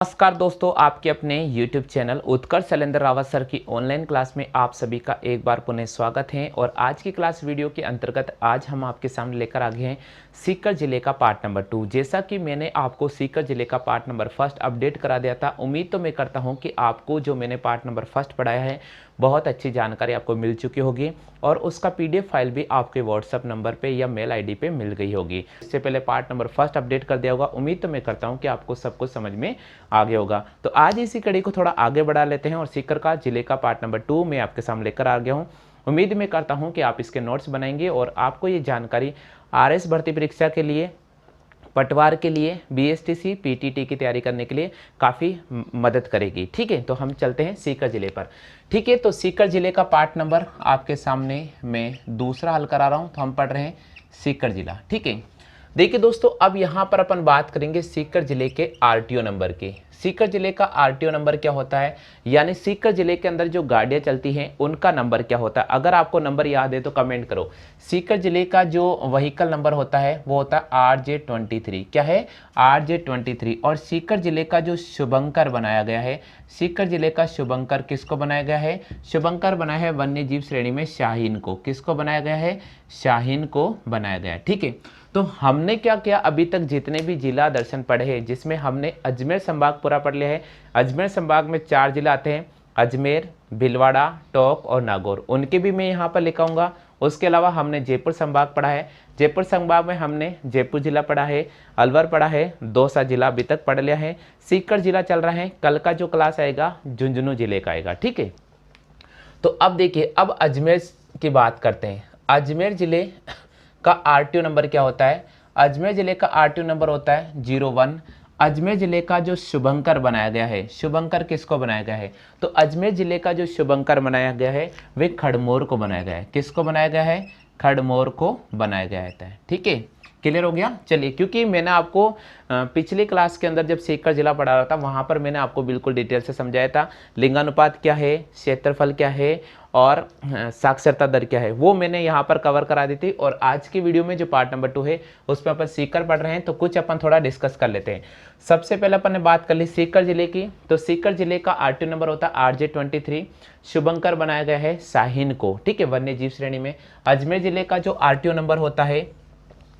नमस्कार दोस्तों, आपके अपने YouTube चैनल उत्कर्ष शैलेंद्र रावत सर की ऑनलाइन क्लास में आप सभी का एक बार पुनः स्वागत है। और आज की क्लास वीडियो के अंतर्गत आज हम आपके सामने लेकर आ गए हैं सीकर जिले का पार्ट नंबर 2। जैसा कि मैंने आपको सीकर जिले का पार्ट नंबर 1 अपडेट करा दिया था, उम्मीद तो मैं करता हूं कि आपको जो मैंने पार्ट नंबर 1 पढ़ाया है बहुत अच्छी जानकारी आपको मिल चुकी होगी और उसका PDF फाइल भी आपके WhatsApp नंबर पे या मेल ID पे मिल गई होगी। इससे पहले पार्ट नंबर 1 अपडेट कर दिया होगा। उम्मीद तो मैं करता हूं कि आपको सब कुछ समझ में आ गया होगा। तो आज इसी कड़ी को थोड़ा आगे बढ़ा लेते हैं और सीकर का जिले का पार्ट नंबर 2 मैं आपके सामने लेकर आ गया हूँ। उम्मीद मैं करता हूँ कि आप इसके नोट्स बनाएंगे और आपको ये जानकारी RS भर्ती परीक्षा के लिए, पटवार के लिए, BSTC PTT की तैयारी करने के लिए काफ़ी मदद करेगी। ठीक है, तो हम चलते हैं सीकर जिले पर। ठीक है, तो सीकर जिले का पार्ट नंबर आपके सामने मैं दूसरा हल करा रहा हूँ। तो हम पढ़ रहे हैं सीकर जिला। ठीक है, देखिए दोस्तों, अब यहाँ पर अपन बात करेंगे सीकर जिले के RTO नंबर की। सीकर जिले का RTO नंबर क्या होता है, यानी सीकर जिले के अंदर जो गाड़ियाँ चलती हैं उनका नंबर क्या होता है। अगर आपको नंबर याद है तो कमेंट करो। सीकर जिले का जो व्हीकल नंबर होता है वो होता है RJ23। क्या है? RJ23। और सीकर जिले का जो शुभंकर बनाया गया है, सीकर जिले का शुभंकर किसको बनाया गया है? शुभंकर बनाया है वन्य जीव श्रेणी में शाहीन को। किसको बनाया गया है? शाहीन को बनाया गया है। ठीक है, तो हमने क्या किया, अभी तक जितने भी जिला दर्शन पढ़े हैं जिसमें हमने अजमेर संभाग पूरा पढ़ लिया है। अजमेर संभाग में 4 जिला आते हैं, अजमेर, भीलवाड़ा, टोंक और नागौर। उनके भी मैं यहाँ पर लिखाऊंगा। उसके अलावा हमने जयपुर संभाग पढ़ा है। जयपुर संभाग में हमने जयपुर जिला पढ़ा है, अलवर पढ़ा है, दौसा जिला अभी तक पढ़ लिया है। सीकर जिला चल रहा है। कल का जो क्लास आएगा झुंझुनू जिले का आएगा। ठीक है, तो अब देखिए, अब अजमेर की बात करते हैं। अजमेर जिले का RTO नंबर क्या होता है? अजमेर जिले का RTO नंबर होता है 01। अजमेर जिले का जो शुभंकर बनाया गया है, शुभंकर किसको बनाया गया है? तो अजमेर जिले का जो शुभंकर बनाया गया है वे खड़मोर को बनाया गया है। किसको बनाया गया है? खड़मोर को बनाया गया है। ठीक है, क्लियर हो गया? चलिए, क्योंकि मैंने आपको पिछली क्लास के अंदर जब सीकर जिला पढ़ा रहा था वहाँ पर मैंने आपको बिल्कुल डिटेल से समझाया था लिंगानुपात क्या है, क्षेत्रफल क्या है और साक्षरता दर क्या है, वो मैंने यहाँ पर कवर करा दी थी। और आज की वीडियो में जो पार्ट नंबर 2 है उसमें अपन सीकर पढ़ रहे हैं, तो कुछ अपन थोड़ा डिस्कस कर लेते हैं। सबसे पहले अपन ने बात कर ली सीकर जिले की। तो सीकर जिले का RTO नंबर होता है RJ23। शुभंकर बनाया गया है शाहीन को। ठीक है, वन्य जीव श्रेणी में। अजमेर जिले का जो RTO नंबर होता है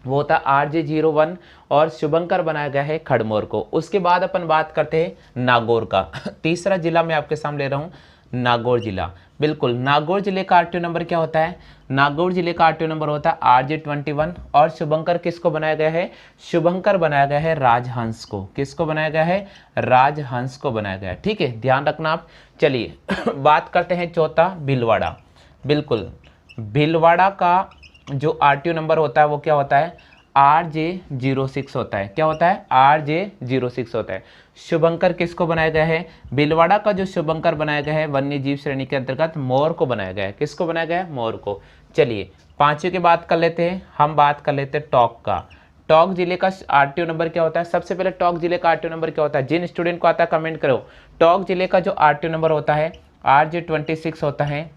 वो होता है RJ01 और शुभंकर बनाया गया है खड़मोर को। उसके बाद अपन बात करते हैं नागौर का। तीसरा जिला मैं आपके सामने ले रहा हूँ, नागौर जिला। बिल्कुल, नागौर जिले का RTO नंबर क्या होता है? नागौर जिले का RTO नंबर होता है RJ21 और शुभंकर किसको बनाया गया है? शुभंकर बनाया गया है राजहंस को। किसको बनाया गया है? राजहंस को बनाया गया है। ठीक है, ध्यान रखना आप। चलिए बात करते हैं चौथा, भीलवाड़ा। बिल्कुल, भीलवाड़ा का जो RTO नंबर होता है वो क्या होता है? RJ06 होता है। क्या होता है? RJ06 होता है। शुभंकर किसको बनाया गया है? भीलवाड़ा का जो शुभंकर बनाया गया है वन्य जीव श्रेणी के अंतर्गत मोर को बनाया गया है। किसको बनाया गया है? मोर को। चलिए, पांचवी की बात कर लेते हैं। हम बात कर लेते हैं टोंक का। टोंक जिले का RTO नंबर क्या होता है? सबसे पहले टोंक जिले का RTO नंबर क्या होता है? जिन स्टूडेंट को आता है कमेंट करो। टोंक जिले का जो RTO नंबर होता है RJ26 होता है।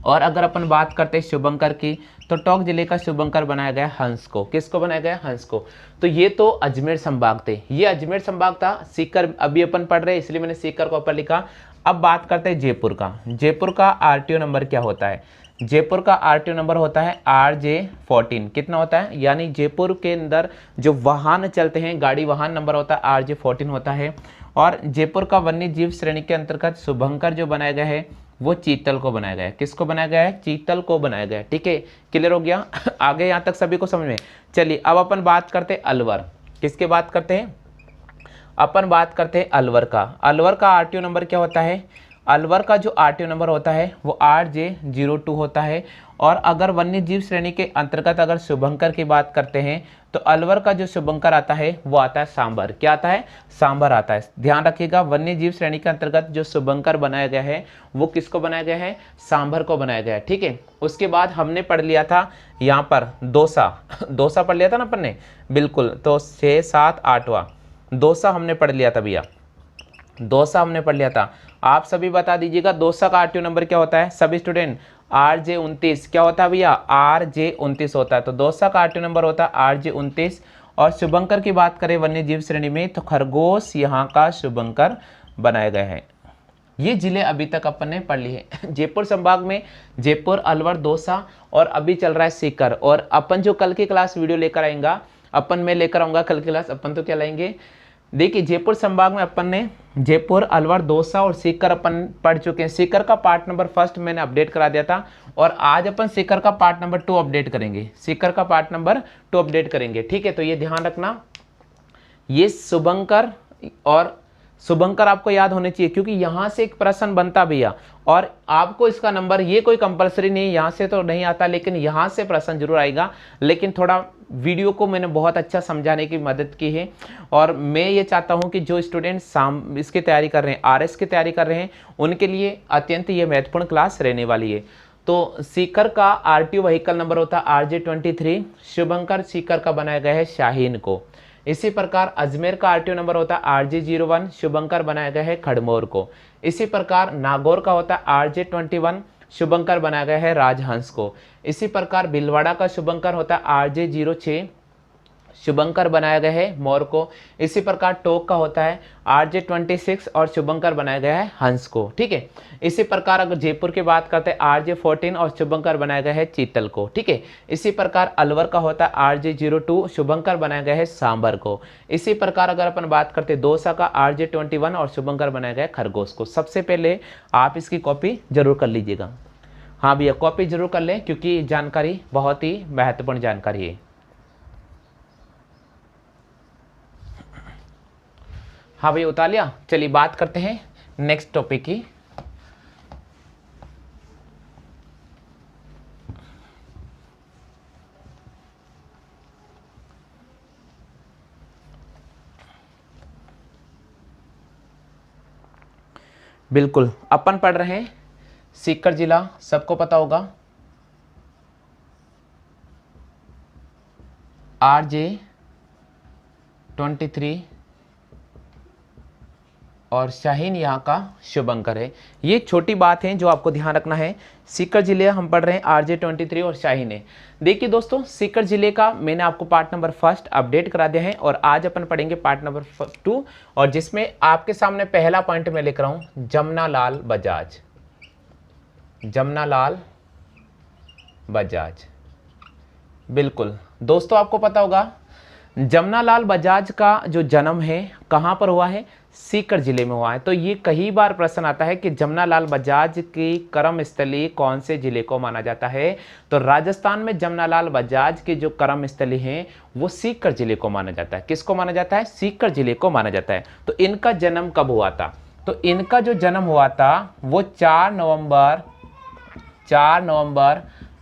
और अगर अपन बात करते हैं शुभंकर की, तो टोंक जिले का शुभंकर बनाया गया हंस को। किसको बनाया गया? हंस को। तो ये तो अजमेर संभाग थे, ये अजमेर संभाग था। सीकर अभी अपन पढ़ रहे हैं इसलिए मैंने सीकर को ऊपर लिखा। अब बात करते हैं जयपुर का। जयपुर का RTO नंबर क्या होता है? जयपुर का RTO नंबर होता है RJ14। कितना होता है? यानी जयपुर के अंदर जो वाहन चलते हैं, गाड़ी वाहन नंबर होता है RJ14 होता है। और जयपुर का वन्य जीव श्रेणी के अंतर्गत शुभंकर जो बनाया गया है वो चीतल को बनाया गया है। किसको बनाया गया है? चीतल को बनाया गया है। ठीक है, क्लियर हो गया? आगे यहाँ तक सभी को समझ में? चलिए, अब अपन बात करते हैं अलवर। किसके बात करते हैं? अपन बात करते हैं अलवर का। अलवर का RTO नंबर क्या होता है? अलवर का जो RTO नंबर होता है वो RJ02 होता है। और अगर वन्य जीव श्रेणी के अंतर्गत अगर शुभंकर की बात करते हैं तो अलवर का जो शुभंकर आता है वो आता है सांभर। क्या आता है? सांभर आता है। ध्यान रखिएगा, वन्य जीव श्रेणी के अंतर्गत जो शुभंकर बनाया गया है वो किसको बनाया गया है? सांभर को बनाया गया है। ठीक है, उसके बाद हमने पढ़ लिया था यहाँ पर दौसा। दौसा पढ़ लिया था ना अपन ने? बिल्कुल, तो 6, 7, 8वां दौसा हमने पढ़ लिया था भैया। दौसा हमने पढ़ लिया था। आप सभी बता दीजिएगा दौसा का RTO नंबर क्या होता है? सभी स्टूडेंट, RJ29 क्या होता है भैया? RJ29 होता है। तो दौसा का RTO नंबर होता है RJ29 और शुभंकर की बात करें वन्य जीव श्रेणी में तो खरगोश यहाँ का शुभंकर बनाए गए हैं। ये जिले अभी तक अपन ने पढ़ लिए हैं। जयपुर संभाग में जयपुर, अलवर, दौसा और अभी चल रहा है सीकर। और अपन जो कल की क्लास वीडियो लेकर आएगा, अपन मैं लेकर आऊँगा कल की क्लास, अपन तो क्या लाएंगे, देखिए जयपुर संभाग में अपन ने जयपुर, अलवर, दौसा और सीकर अपन पढ़ चुके हैं। सीकर का पार्ट नंबर 1 मैंने अपडेट करा दिया था और आज अपन सीकर का पार्ट नंबर 2 अपडेट करेंगे। सीकर का पार्ट नंबर 2 अपडेट करेंगे, ठीक है। तो ये ध्यान रखना, ये शुभंकर और शुभंकर आपको याद होने चाहिए क्योंकि यहां से एक प्रश्न बनता भैया, और आपको इसका नंबर, ये कोई कंपलसरी नहीं, यहां से तो नहीं आता लेकिन यहां से प्रश्न जरूर आएगा। लेकिन थोड़ा वीडियो को मैंने बहुत अच्छा समझाने की मदद की है और मैं ये चाहता हूं कि जो स्टूडेंट इसकी तैयारी कर रहे हैं, आरएस की तैयारी कर रहे हैं, उनके लिए अत्यंत ये महत्वपूर्ण क्लास रहने वाली है। तो सीकर का आरटीओ व्हीकल नंबर होता है RJ23, शुभंकर सीकर का बनाया गया है शाहीन को। इसी प्रकार अजमेर का आरटीओ नंबर होता है RJ01, शुभंकर बनाया गया है खड़मोर को। इसी प्रकार नागौर का होता है RJ21, शुभंकर बनाया गया है राजहंस को। इसी प्रकार भीलवाड़ा का शुभंकर होता है RJ06, शुभंकर बनाया गया है मोर को। इसी प्रकार टोक का होता है RJ26 और शुभंकर बनाया गया है हंस को, ठीक है। इसी प्रकार अगर जयपुर की बात करते हैं RJ14 और शुभंकर बनाया गया है चीतल को, ठीक है। इसी प्रकार अलवर का होता है RJ02, शुभंकर बनाया गया है सांबर को। इसी प्रकार अगर अपन बात करते हैं दौसा का RJ21 और शुभंकर बनाया गया है खरगोश को। सबसे पहले आप इसकी कॉपी जरूर कर लीजिएगा। हाँ भैया, कॉपी जरूर कर लें क्योंकि जानकारी बहुत ही महत्वपूर्ण जानकारी है। हाँ भैया उतार लिया। चलिए बात करते हैं नेक्स्ट टॉपिक की। बिल्कुल, अपन पढ़ रहे हैं सीकर जिला, सबको पता होगा RJ23 और शाहीन यहाँ का शुभंकर है। ये छोटी बात है जो आपको ध्यान रखना है। सीकर जिले हम पढ़ रहे हैं RJ23 और शाहीन है। देखिए दोस्तों, सीकर जिले का मैंने आपको पार्ट नंबर 1 अपडेट करा दिया है और आज अपन पढ़ेंगे पार्ट नंबर 2 और जिसमें आपके सामने पहला पॉइंट मैं लेकर आऊँ जमनालाल बजाज। जमनालाल बजाज, बिल्कुल दोस्तों आपको पता होगा जमनालाल बजाज का जो जन्म है कहाँ पर हुआ है, सीकर जिले में हुआ है। तो ये कई बार प्रश्न आता है कि जमनालाल बजाज की कर्मस्थली कौन से जिले को माना जाता है। तो राजस्थान में जमनालाल बजाज की जो कर्मस्थली है वो सीकर जिले को माना जाता है। किसको माना जाता है, सीकर जिले को माना जाता है। तो इनका जन्म कब हुआ था, तो इनका जो जन्म हुआ था वो 4 नवंबर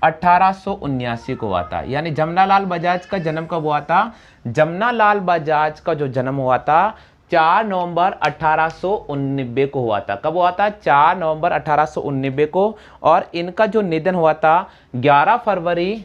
1879 को हुआ था। यानी जमनालाल बजाज का जन्म कब हुआ था, जमनालाल बजाज का जो जन्म हुआ था 4 नवंबर 1889 को हुआ था। कब हुआ था, 4 नवंबर 1889 को। और इनका जो निधन हुआ था 11 फरवरी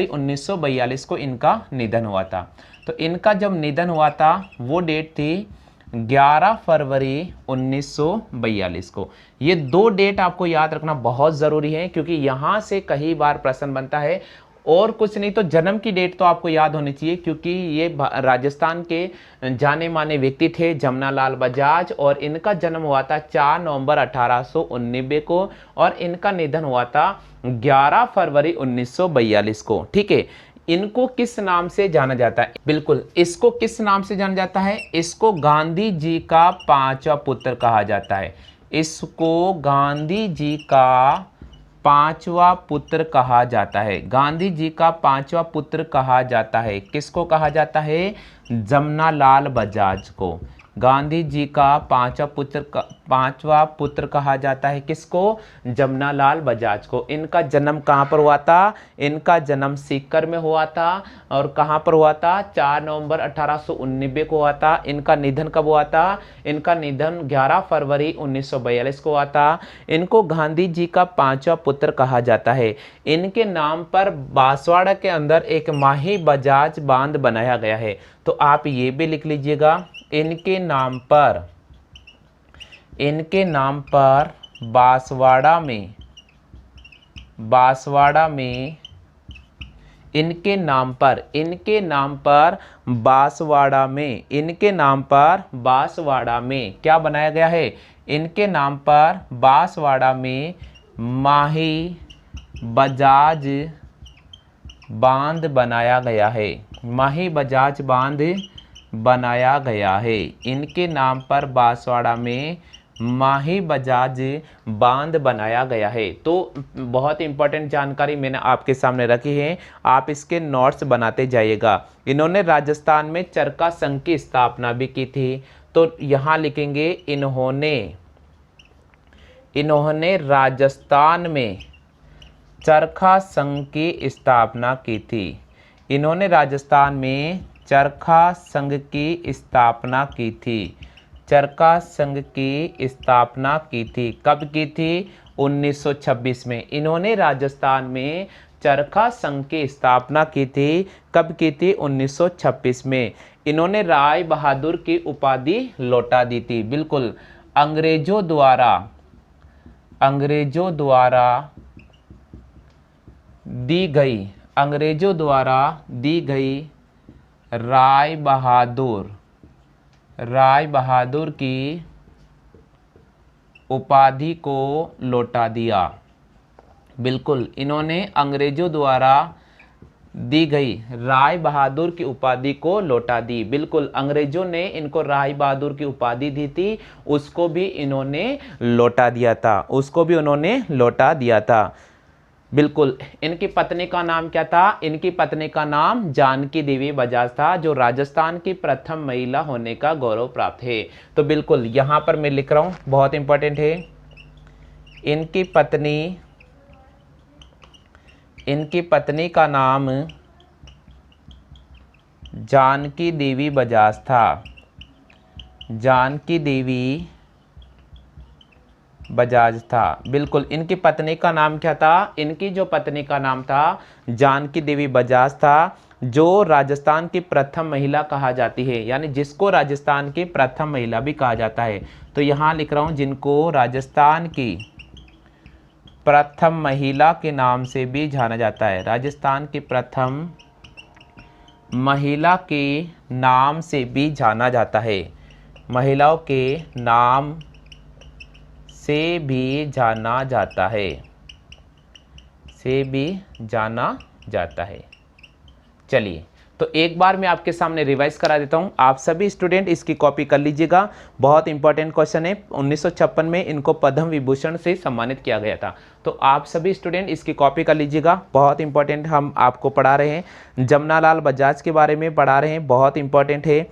1942 को इनका निधन हुआ था। तो इनका जब निधन हुआ था वो डेट थी 11 फरवरी 1942 को। ये 2 डेट आपको याद रखना बहुत ज़रूरी है क्योंकि यहाँ से कई बार प्रश्न बनता है। और कुछ नहीं तो जन्म की डेट तो आपको याद होनी चाहिए क्योंकि ये राजस्थान के जाने माने व्यक्ति थे जमनालाल बजाज और इनका जन्म हुआ था 4 नवंबर 1889 को और इनका निधन हुआ था 11 फरवरी 1942 को, ठीक है। इनको किस नाम से जाना जाता है, बिल्कुल इसको किस नाम से जाना जाता है, इसको गांधी जी का 5वां पुत्र कहा जाता है। इसको गांधी जी का 5वां पुत्र कहा जाता है। गांधी जी का 5वां पुत्र कहा जाता है। किसको कहा जाता है, जमनालाल बजाज को। गांधी जी का 5वां पुत्र कहा जाता है। किसको, जमनालाल बजाज को। इनका जन्म कहाँ पर हुआ था, इनका जन्म सीकर में हुआ था और कहाँ पर हुआ था, 4 नवंबर 1889 को हुआ था। इनका निधन कब हुआ था, इनका निधन 11 फरवरी 1942 को हुआ था। इनको गांधी जी का 5वां पुत्र कहा जाता है। इनके नाम पर बांसवाड़ा के अंदर एक माही बजाज बांध बनाया गया है। तो आप ये भी लिख लीजिएगा, इनके नाम पर बांसवाड़ा में इनके नाम पर बांसवाड़ा में, इनके नाम पर बांसवाड़ा में क्या बनाया गया है? इनके नाम पर बांसवाड़ा में माही बजाज बांध बनाया गया है। माही बजाज बांध बनाया गया है। इनके नाम पर बांसवाड़ा में माही बजाज बांध बनाया गया है। तो बहुत इंपॉर्टेंट जानकारी मैंने आपके सामने रखी है, आप इसके नोट्स बनाते जाइएगा। इन्होंने राजस्थान में चरखा संघ की स्थापना भी की थी, तो यहाँ लिखेंगे इन्होंने राजस्थान में चरखा संघ की स्थापना की थी। इन्होंने राजस्थान में चरखा संघ की स्थापना की थी। चरखा संघ की स्थापना की थी। कब की थी? 1926 में। इन्होंने राजस्थान में चरखा संघ की स्थापना की थी। कब की थी? 1926 में। इन्होंने राय बहादुर की उपाधि लौटा दी थी। बिल्कुल, अंग्रेजों द्वारा दी गई राय बहादुर की उपाधि को लौटा दिया। बिल्कुल, इन्होंने अंग्रेजों द्वारा दी गई राय बहादुर की उपाधि को लौटा दी। बिल्कुल, अंग्रेजों ने इनको राय बहादुर की उपाधि दी थी, उसको भी इन्होंने लौटा दिया था। बिल्कुल, इनकी पत्नी का नाम क्या था? इनकी पत्नी का नाम जानकी देवी बजाज था, जो राजस्थान की प्रथम महिला होने का गौरव प्राप्त है। तो बिल्कुल यहाँ पर मैं लिख रहा हूँ, बहुत इंपॉर्टेंट है। इनकी पत्नी का नाम जानकी देवी बजाज था। जानकी देवी बजाज था। बिल्कुल, इनकी पत्नी का नाम क्या था? इनकी जो पत्नी का नाम था जानकी देवी बजाज था, जो राजस्थान की प्रथम महिला कहा जाती है, यानी जिसको राजस्थान की प्रथम महिला भी कहा जाता है। तो यहाँ लिख रहा हूँ, जिनको राजस्थान की प्रथम महिला के नाम से भी जाना जाता है। राजस्थान की प्रथम महिला के नाम से भी जाना जाता है। महिलाओं के नाम से भी जाना जाता है। चलिए, तो एक बार मैं आपके सामने रिवाइज करा देता हूं। आप सभी स्टूडेंट इसकी कॉपी कर लीजिएगा, बहुत इंपॉर्टेंट क्वेश्चन है। 1956 में इनको पद्म विभूषण से सम्मानित किया गया था। तो आप सभी स्टूडेंट इसकी कॉपी कर लीजिएगा, बहुत इंपॉर्टेंट हम आपको पढ़ा रहे हैं। जमनालाल बजाज के बारे में पढ़ा रहे हैं, बहुत इंपॉर्टेंट है।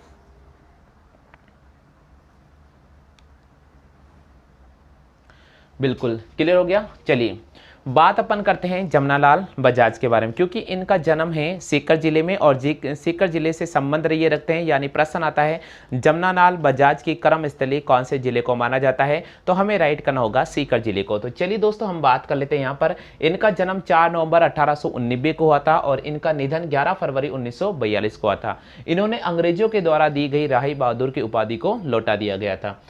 बिल्कुल क्लियर हो गया। चलिए, बात अपन करते हैं जमनालाल बजाज के बारे में, क्योंकि इनका जन्म है सीकर जिले में और सीकर जिले से संबंध ये रखते हैं। यानी प्रश्न आता है, जमनालाल बजाज की कर्मस्थली कौन से जिले को माना जाता है? तो हमें राइट करना होगा सीकर जिले को। तो चलिए दोस्तों, हम बात कर लेते हैं। यहाँ पर इनका जन्म 4 नवंबर 1889 को हुआ था और इनका निधन 11 फरवरी 1942 को हुआ था। इन्होंने अंग्रेजों के द्वारा दी गई राय बहादुर की उपाधि को लौटा दिया गया था।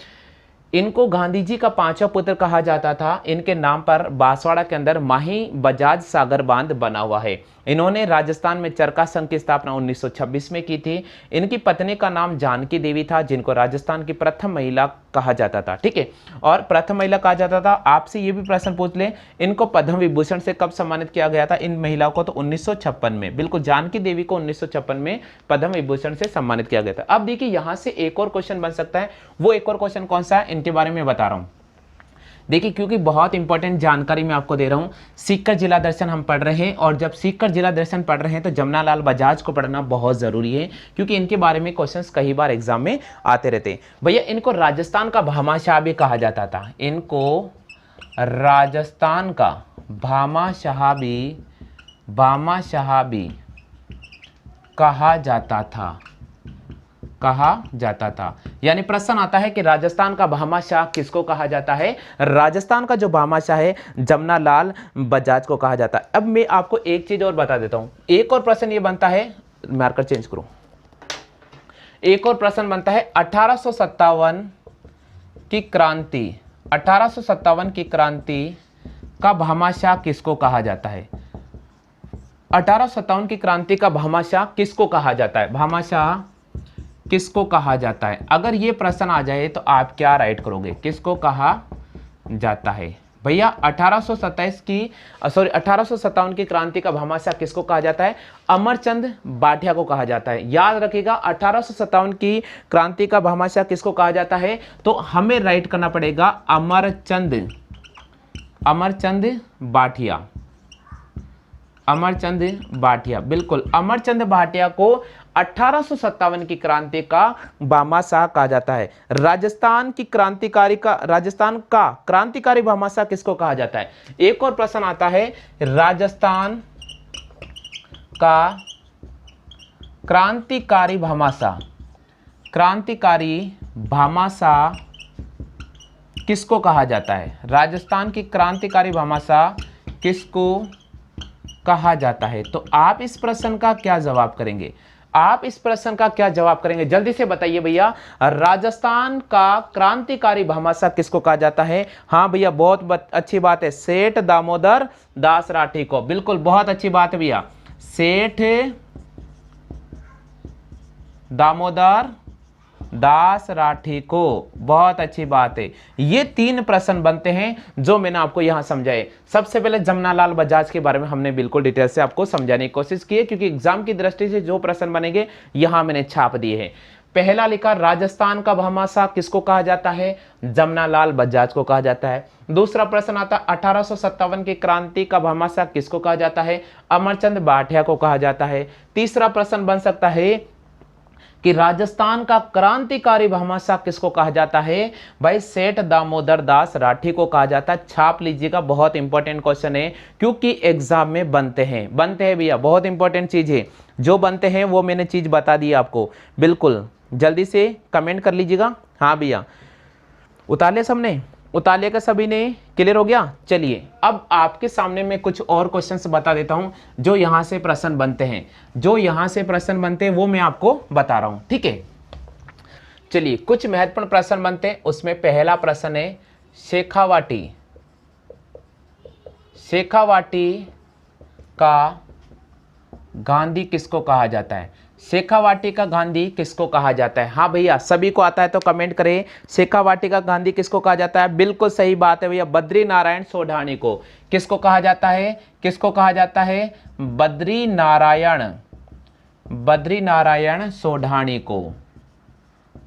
इनको गांधी जी का 5वां पुत्र कहा जाता था। इनके नाम पर बांसवाड़ा के अंदर माही बजाज सागर बांध बना हुआ है। इन्होंने राजस्थान में चरखा संघ की स्थापना 1926 में की थी। इनकी पत्नी का नाम जानकी देवी था, जिनको राजस्थान की प्रथम महिला कहा जाता था। ठीक है, और प्रथम महिला कहा जाता था। आपसे ये भी प्रश्न पूछ ले, इनको पद्म विभूषण से कब सम्मानित किया गया था इन महिलाओं को? तो 1956 में। बिल्कुल, जानकी देवी को 1956 में पद्म विभूषण से सम्मानित किया गया था। अब देखिए, यहां से एक और क्वेश्चन बन सकता है। वो एक और क्वेश्चन कौन सा है, इनके बारे में बता रहा हूं। देखिए, क्योंकि बहुत इंपॉर्टेंट जानकारी मैं आपको दे रहा हूं। सीकर जिला दर्शन हम पढ़ रहे हैं, और जब सीकर जिला दर्शन पढ़ रहे हैं तो जमनालाल बजाज को पढ़ना बहुत जरूरी है, क्योंकि इनके बारे में क्वेश्चंस कई बार एग्जाम में आते रहते हैं। भैया, इनको राजस्थान का भामाशाह भी कहा जाता था। इनको राजस्थान का भामाशाह भी कहा जाता था। यानी प्रश्न आता है कि राजस्थान का भामाशाह किसको कहा जाता है? राजस्थान का जो भामाशाह है जमनालाल बजाज को कहा जाता है। अब मैं आपको एक चीज और बता देता हूं। एक और प्रश्न ये बनता है, मार्कर चेंज करो। एक और प्रश्न बनता है, 1857 की क्रांति का भामाशाह किसको कहा जाता है? 1857 की क्रांति का भामाशाह किसको कहा जाता है? भामाशाह किसको कहा जाता है? अगर ये प्रश्न आ जाए तो आप क्या राइट करोगे? किसको कहा जाता है भैया? 1857 की क्रांति का भामाशाह किसको कहा जाता है? अमरचंद बाठिया को कहा जाता है। याद रखिएगा 1857 की क्रांति का भामाशाह किसको कहा जाता है? तो हमें राइट करना पड़ेगा अमरचंद बाठिया। अमरचंद बाठिया, बिल्कुल अमरचंद बाठिया को 1857 की क्रांति का भामाशाह कहा जाता है। राजस्थान का क्रांतिकारी भामाशाह किसको कहा जाता है? एक और प्रश्न आता है, राजस्थान का क्रांतिकारी भामाशाह किसको कहा जाता है? राजस्थान की क्रांतिकारी भामाशाह किसको कहा जाता है? तो आप इस प्रश्न का क्या जवाब करेंगे? जल्दी से बताइए भैया। राजस्थान का क्रांतिकारी भामाशाह किसको कहा जाता है? हाँ भैया, बहुत अच्छी बात है, सेठ दामोदर दास राठी को। बिल्कुल बहुत अच्छी बात है भैया, सेठ दामोदर दास राठी को, बहुत अच्छी बात है। ये 3 प्रश्न बनते हैं जो मैंने आपको यहां समझाए। सबसे पहले जमनालाल बजाज के बारे में हमने बिल्कुल डिटेल से आपको समझाने की कोशिश की है, क्योंकि एग्जाम की दृष्टि से जो प्रश्न बनेंगे यहां मैंने छाप दिए हैं। पहला लिखा, राजस्थान का भामाशाह किसको कहा जाता है? जमनालाल बजाज को कहा जाता है। दूसरा प्रश्न आता, 1857 की क्रांति का भामाशाह किसको कहा जाता है? अमरचंद बाठिया को कहा जाता है। तीसरा प्रश्न बन सकता है कि राजस्थान का क्रांतिकारी भामाशाह किसको कहा जाता है? भाई सेठ दामोदर दास राठी को कहा जाता है। छाप लीजिएगा, बहुत इंपॉर्टेंट क्वेश्चन है, क्योंकि एग्जाम में बनते हैं भैया, बहुत इंपॉर्टेंट चीज है। जो बनते हैं वो मैंने चीज बता दी आपको। बिल्कुल जल्दी से कमेंट कर लीजिएगा। हाँ भैया, उतार लिया सबने? उतार लिया का सभी ने? क्लियर हो गया? चलिए अब आपके सामने मैं कुछ और क्वेश्चंस बता देता हूं जो यहां से प्रश्न बनते हैं। वो मैं आपको बता रहा हूं, ठीक है? चलिए, कुछ महत्वपूर्ण प्रश्न बनते हैं। उसमें पहला प्रश्न है, शेखावाटी का गांधी किसको कहा जाता है? शेखावाटी का गांधी किसको कहा जाता है? हाँ भैया, सभी को आता है तो कमेंट करें। शेखावाटी का गांधी किसको कहा जाता है? बिल्कुल सही बात है भैया, बद्री नारायण सोढानी को। किसको कहा जाता है?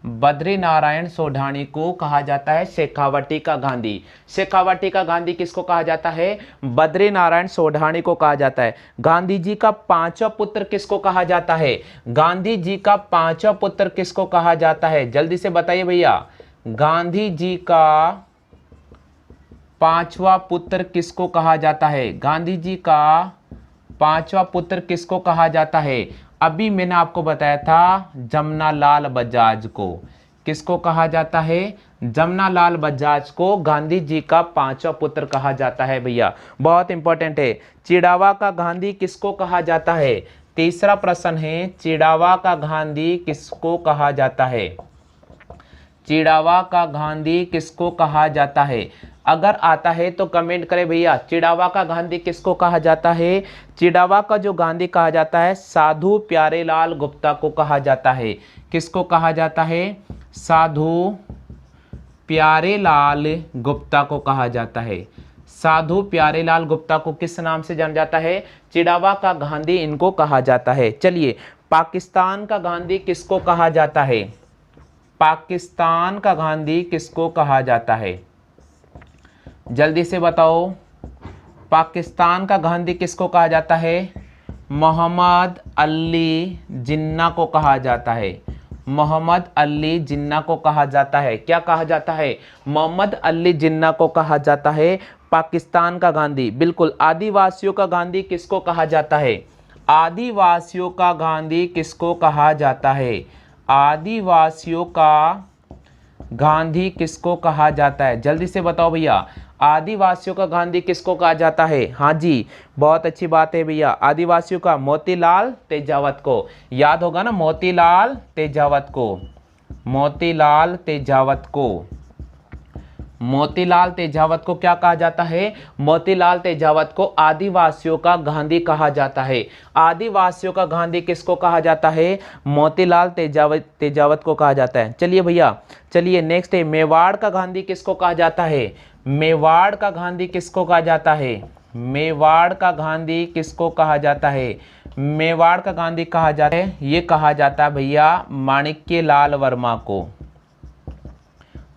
बद्री नारायण सोढानी को कहा जाता है शेखावाटी का गांधी। शेखावाटी का गांधी किसको कहा जाता है? बद्री नारायण सोढानी को कहा जाता है। गांधी जी का 5वां पुत्र किसको कहा जाता है? जल्दी से बताइए भैया, गांधी जी का 5वां पुत्र किसको कहा जाता है? अभी मैंने आपको बताया था, जमनालाल बजाज को। किसको कहा जाता है? जमनालाल बजाज को गांधी जी का 5वां पुत्र कहा जाता है भैया, बहुत इंपॉर्टेंट है। चिड़ावा का गांधी किसको कहा जाता है? तीसरा प्रश्न है, चिड़ावा का गांधी किसको कहा जाता है? अगर आता है तो कमेंट करें भैया, चिड़ावा का गांधी किसको कहा जाता है? चिड़ावा का जो गांधी कहा जाता है, साधु प्यारेलाल गुप्ता को कहा जाता है। किसको कहा जाता है? साधु प्यारेलाल गुप्ता को कहा जाता है। साधु प्यारेलाल गुप्ता को किस नाम से जाना जाता है? चिड़ावा का गांधी इनको कहा जाता है। चलिए, पाकिस्तान का गांधी किसको कहा जाता है? जल्दी से बताओ, पाकिस्तान का गांधी किसको कहा जाता है? मोहम्मद अली जिन्ना को कहा जाता है। क्या कहा जाता है? मोहम्मद अली जिन्ना को कहा जाता है पाकिस्तान का गांधी। बिल्कुल। आदिवासियों का गांधी किसको कहा जाता है? आदिवासियों का गांधी किसको कहा जाता है? जल्दी से बताओ भैया, आदिवासियों का गांधी किसको कहा जाता है? हाँ जी, बहुत अच्छी बात है भैया। आदिवासियों का मोतीलाल तेजावत को। याद होगा ना, मोतीलाल तेजावत को। मोतीलाल तेजावत को क्या कहा जाता है? मोतीलाल तेजावत को आदिवासियों का गांधी कहा जाता है। आदिवासियों का गांधी किसको कहा जाता है? मोतीलाल तेजावत को कहा जाता है। चलिए भैया, चलिए नेक्स्ट है, मेवाड़ का गांधी किसको कहा जाता है? मेवाड़ का गांधी किसको कहा जाता है? मेवाड़ का गांधी किसको कहा जाता है? मेवाड़ का गांधी कहा जाता है, ये कहा जाता है भैया माणिक्यलाल वर्मा को।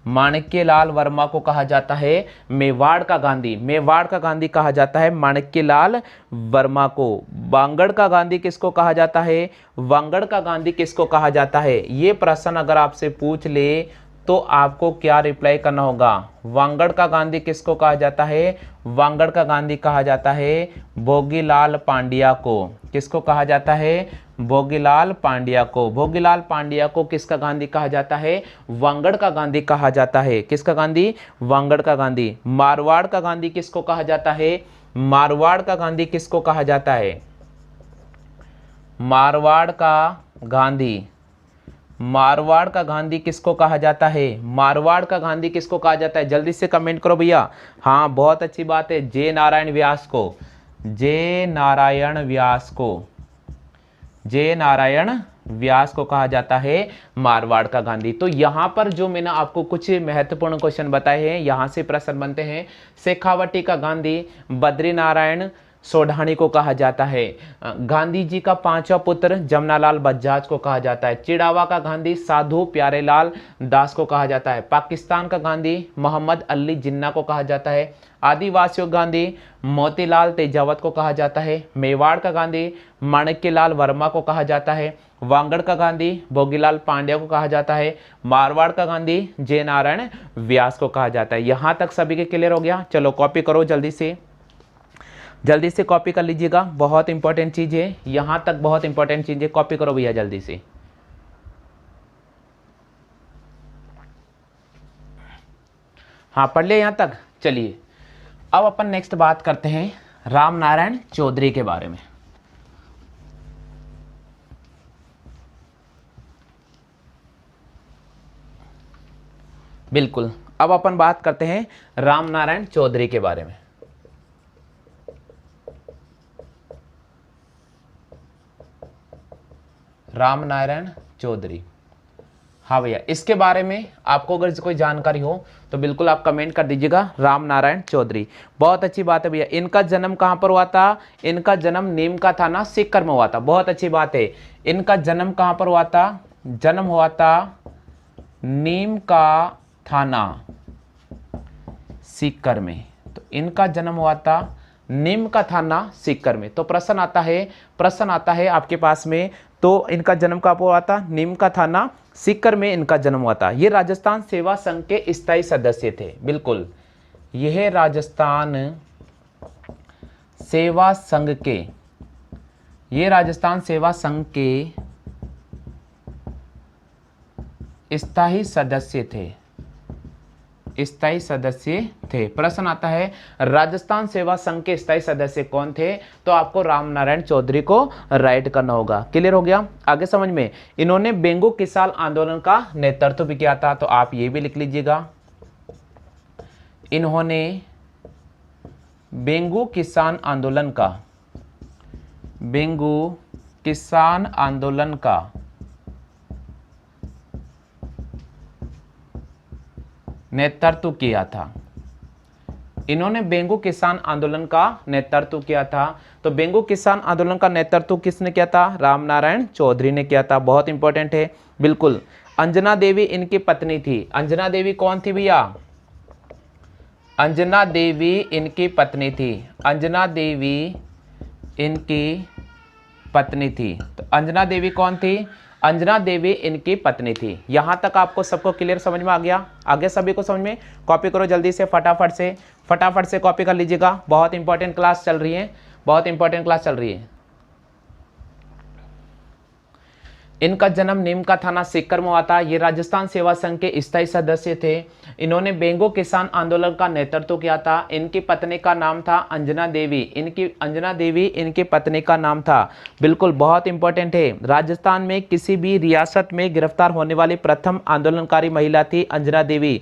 माणिक्यलाल वर्मा को कहा जाता है मेवाड़ का गांधी। मेवाड़ का गांधी कहा जाता है माणिक्यलाल वर्मा को। वांगड़ का गांधी किसको कहा जाता है? वांगड़ का गांधी किसको कहा जाता है? ये प्रश्न अगर आपसे पूछ ले तो आपको क्या रिप्लाई करना होगा? वांगड़ का गांधी किसको कहा जाता है? वांगड़ का गांधी कहा जाता है भोगीलाल पांड्या को। किसको कहा जाता है? भोगीलाल पांड्या को। भोगीलाल पांड्या को किसका गांधी कहा जाता है? वांगड़ का गांधी कहा जाता है। किसका गांधी? वांगड़ का गांधी। मारवाड़ का गांधी किसको कहा जाता है? मारवाड़ का गांधी किसको कहा जाता है? मारवाड़ का गांधी। मारवाड़ का गांधी किसको कहा जाता है? मारवाड़ का गांधी किसको कहा जाता है? जल्दी से कमेंट करो भैया। हाँ, बहुत अच्छी बात है, जे नारायण व्यास को। जे नारायण व्यास को। जे नारायण व्यास को कहा जाता है मारवाड़ का गांधी। तो यहाँ पर जो मैंने आपको कुछ महत्वपूर्ण क्वेश्चन बताए हैं, यहाँ से प्रश्न बनते हैं। शेखावटी का गांधी बद्री नारायण सोढानी को कहा जाता है। गांधी जी का पांचवा पुत्र जमनालाल बजाज को कहा जाता है। चिड़ावा का गांधी साधु प्यारेलाल दास को कहा जाता है। पाकिस्तान का गांधी मोहम्मद अली जिन्ना को कहा जाता है। आदिवासियों गांधी मोतीलाल तेजावत को कहा जाता है। मेवाड़ का गांधी माणिक्यलाल वर्मा को कहा जाता है। वांगड़ का गांधी भोगीलाल पांड्या को कहा जाता है। मारवाड़ का गांधी जे नारायण व्यास को कहा जाता है। यहाँ तक सभी के क्लियर हो गया? चलो कॉपी करो जल्दी से कॉपी कर लीजिएगा, बहुत इंपॉर्टेंट चीज है, यहां तक बहुत इंपॉर्टेंट चीज है, कॉपी करो भैया जल्दी से। हाँ, पढ़ लिया यहां तक? चलिए अब अपन नेक्स्ट बात करते हैं राम नारायण चौधरी के बारे में। बिल्कुल, अब अपन बात करते हैं राम नारायण चौधरी के बारे में। राम नारायण चौधरी, हाँ भैया, इसके बारे में आपको अगर कोई जानकारी हो तो बिल्कुल आप कमेंट कर दीजिएगा। राम नारायण चौधरी, बहुत अच्छी बात है भैया। इनका जन्म कहाँ पर हुआ था? इनका जन्म नीम का थाना सीकर में हुआ था। बहुत अच्छी बात है। इनका जन्म कहाँ पर हुआ था? जन्म हुआ था नीम का थाना सीकर में। तो इनका जन्म हुआ था नीम का थाना सीकर में। तो प्रश्न आता है आपके पास में, तो इनका जन्म कहाँ पर हुआ था? नीम का थाना सीकर में इनका जन्म हुआ था। ये राजस्थान सेवा संघ के स्थायी सदस्य थे। बिल्कुल, यह राजस्थान सेवा संघ के, ये राजस्थान सेवा संघ के स्थायी सदस्य थे। स्थायी सदस्य थे। प्रश्न आता है राजस्थान सेवा संघ के स्थायी सदस्य कौन थे? तो आपको राम नारायण चौधरी को राइट करना होगा। क्लियर हो गया? आगे समझ में। इन्होंने बेंगू किसान आंदोलन का नेतृत्व भी किया था, तो आप ये भी लिख लीजिएगा। इन्होंने बेंगू किसान आंदोलन का नेतृत्व किया था। इन्होंने बेंगू किसान आंदोलन का नेतृत्व किया था। तो बेंगू किसान आंदोलन का नेतृत्व किसने किया था? राम नारायण चौधरी ने किया था। बहुत इंपॉर्टेंट है। बिल्कुल, अंजना देवी इनकी पत्नी थी। अंजना देवी कौन थी भैया? अंजना देवी इनकी पत्नी थी। अंजना देवी इनकी पत्नी थी। तो अंजना देवी कौन थी? अंजना देवी इनकी पत्नी थी। यहां तक आपको सबको क्लियर समझ में आ गया? आगे सभी को समझ में? कॉपी करो जल्दी से, फटाफट से कॉपी कर लीजिएगा। बहुत इंपॉर्टेंट क्लास चल रही है, बहुत इंपॉर्टेंट क्लास चल रही है। इनका जन्म नीम का थाना सीकर में हुआ था। ये राजस्थान सेवा संघ के स्थायी सदस्य थे। इन्होंने बेंगू किसान आंदोलन का नेतृत्व किया था। इनकी पत्नी का नाम था अंजना देवी। इनकी पत्नी का नाम था। बिल्कुल, बहुत इंपॉर्टेंट है। राजस्थान में किसी भी रियासत में गिरफ्तार होने वाली प्रथम आंदोलनकारी महिला थी अंजना देवी।